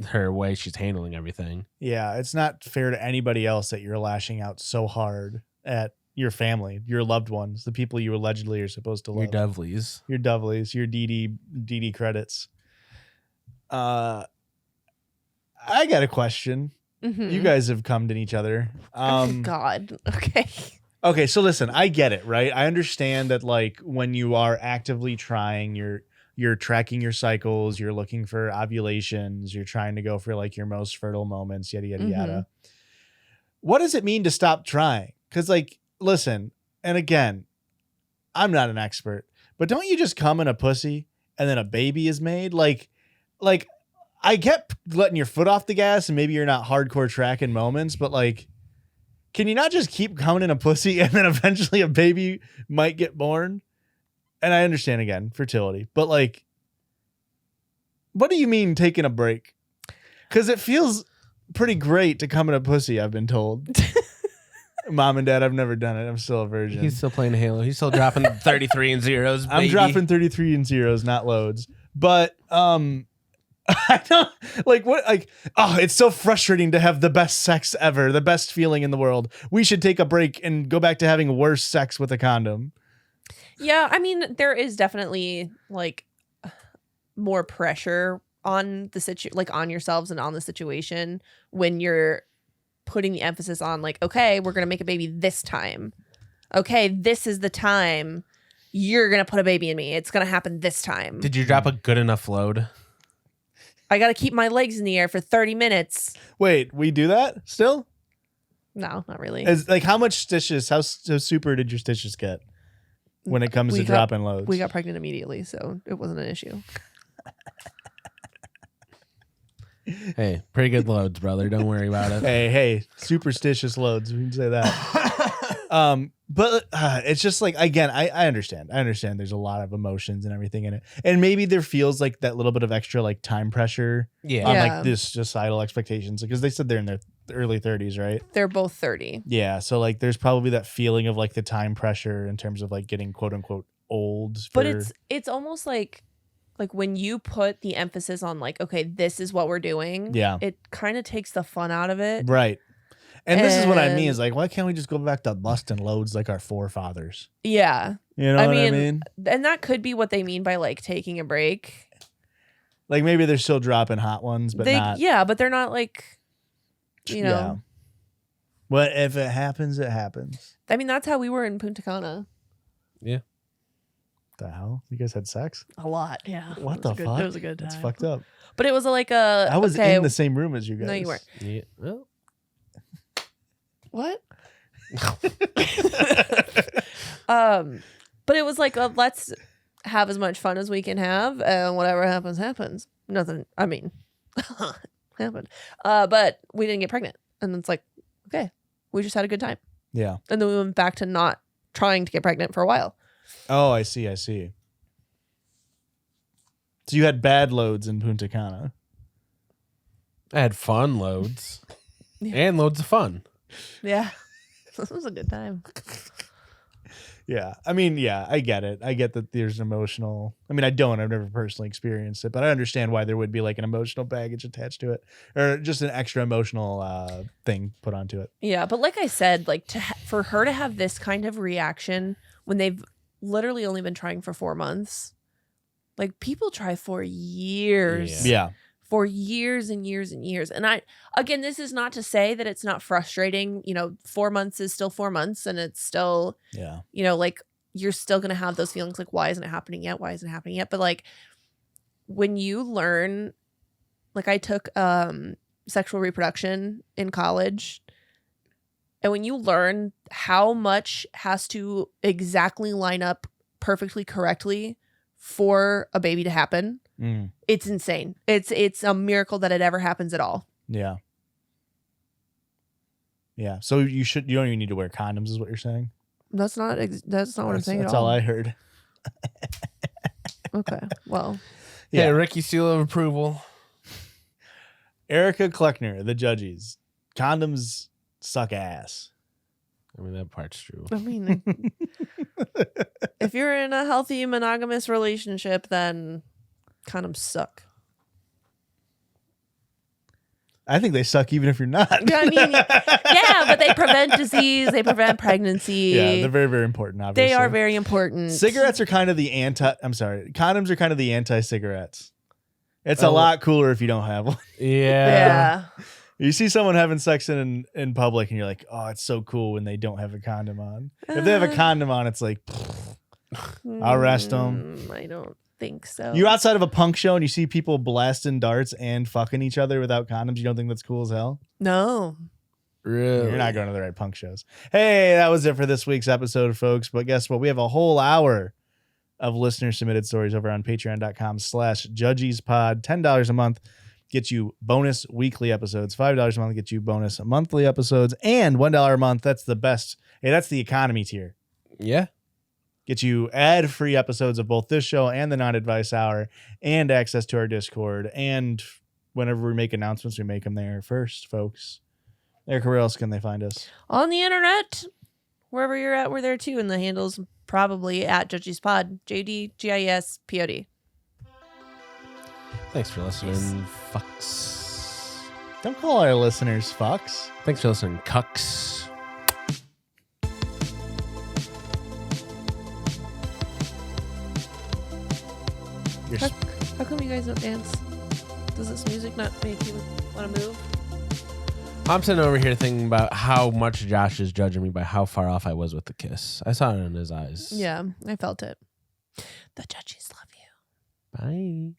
her way she's handling everything. Yeah, it's not fair to anybody else that you're lashing out so hard at your family, your loved ones, the people you allegedly are supposed to love. Your Dovleys. Your Dovleys, your DD credits. I got a question. Mm-hmm. You guys have come to each other. Oh, God. Okay. Okay, so listen, I get it, right? I understand that like when you are actively trying, you're tracking your cycles, you're looking for ovulations, you're trying to go for like your most fertile moments, yada yada yada. What does it mean to stop trying? Because like, listen, and again, I'm not an expert, but don't you just come in a pussy and then a baby is made? Like I get letting your foot off the gas and maybe you're not hardcore tracking moments, but like, can you not just keep coming in a pussy and then eventually a baby might get born? And I understand again, fertility, but like, what do you mean taking a break? Because it feels pretty great to come in a pussy, I've been told. Mom and Dad, I've never done it. I'm still a virgin. He's still playing Halo. He's still dropping 33 and zeros. Baby. I'm dropping 33 and zeros, not loads. But I don't like what like it's so frustrating to have the best sex ever, the best feeling in the world. We should take a break and go back to having worse sex with a condom. Yeah, I mean, there is definitely like more pressure on the on yourselves and on the situation when you're putting the emphasis on like, okay, we're gonna make a baby this time. Okay, this is the time you're gonna put a baby in me. It's gonna happen this time. Did you drop a good enough load? I gotta keep my legs in the air for 30 minutes. Wait, we do that still? No, not really. As like how much stitches? How super did your stitches get when it comes to dropping loads? We got pregnant immediately, so it wasn't an issue. Hey, pretty good loads, brother. Don't worry about it. Hey, superstitious loads. We can say that. But it's just like, again, I understand. I understand there's a lot of emotions and everything in it. And maybe there feels like that little bit of extra like time pressure on like this societal expectations. Because they said they're in their early 30s, right? They're both 30. Yeah. So like there's probably that feeling of like the time pressure in terms of like getting quote unquote old. But it's almost like when you put the emphasis on like, okay, this is what we're doing. Yeah. It kind of takes the fun out of it. Right. And this is what I mean is like, why can't we just go back to busting loads like our forefathers? Yeah. You know what I mean? And that could be what they mean by like taking a break. Like maybe they're still dropping hot ones, but not. Yeah, but they're not like, you know. Yeah. But if it happens, it happens. I mean, that's how we were in Punta Cana. Yeah. The hell? You guys had sex? A lot. Yeah. What It the was a good- fuck? It was a good time. That's fucked up. But it was like a. I was okay, in the same room as you guys. No, you weren't. Yeah. Well, What? But it was like let's have as much fun as we can have, and whatever happens, happens. Nothing. I mean, happened. But we didn't get pregnant, and it's like, okay, we just had a good time, Yeah. and then we went back to not trying to get pregnant for a while. Oh, I see. I see. So you had bad loads in Punta Cana. I had fun loads Yeah. and loads of fun. Yeah, this was a good time. Yeah. I mean, yeah, I get it. I get that there's emotional. I mean, I've never personally experienced it, but I understand why there would be like an emotional baggage attached to it or just an extra emotional thing put onto it. Yeah, but like I said, like for her to have this kind of reaction when they've literally only been trying for 4 months, like people try for years. Yeah. For years and years and years. And again, this is not to say that it's not frustrating. 4 months is still 4 months, and it's still, Yeah. like you're still going to have those feelings like, why isn't it happening yet? Why isn't it happening yet? But like when you learn, like I took sexual reproduction in college, and when you learn how much has to exactly line up perfectly correctly for a baby to happen, it's insane. It's a miracle that it ever happens at all. Yeah. Yeah. So you don't even need to wear condoms, is what you're saying? That's not what I'm saying That's at all. all I heard. Okay. Well, Yeah, Yeah. Ricky seal of approval. Erica Kleckner, the Judgies. Condoms suck ass. I mean, that part's true. I mean, if you're in a healthy monogamous relationship, then condoms suck. I think they suck even if you're not. Yeah, I mean, yeah, but they prevent disease, they prevent pregnancy. Yeah, they're very, very important, obviously. They are very important. Cigarettes are kind of the condoms are kind of the anti-cigarettes. It's a lot cooler if you don't have one. Yeah. Yeah. You see someone having sex in public and you're like, oh, it's so cool when they don't have a condom on. If they have a condom on, it's like, I'll arrest them. I don't think so. You're outside of a punk show and you see people blasting darts and fucking each other without condoms. You don't think that's cool as hell? No. Really? You're not going to the right punk shows. Hey, that was it for this week's episode, folks. But guess what? We have a whole hour of listener submitted stories over on patreon.com/judgiespod. $10 a month gets you bonus weekly episodes. $5 a month gets you bonus monthly episodes. And $1 a month, that's the best. Hey, that's the economy tier. Yeah. Get you ad-free episodes of both this show and the Non-Advice Hour and access to our Discord. And whenever we make announcements, we make them there first, folks. Erica, where else can they find us? On the internet, wherever you're at, we're there too. And the handle's probably at JudgiesPod. JDGISPOD. Thanks for listening, fucks. Don't call our listeners fucks. Thanks for listening, cucks. You're How come you guys don't dance? Does this music not make you want to move? I'm sitting over here thinking about how much Josh is judging me by how far off I was with the kiss. I saw it in his eyes. Yeah, I felt it. The Judgies love you. Bye.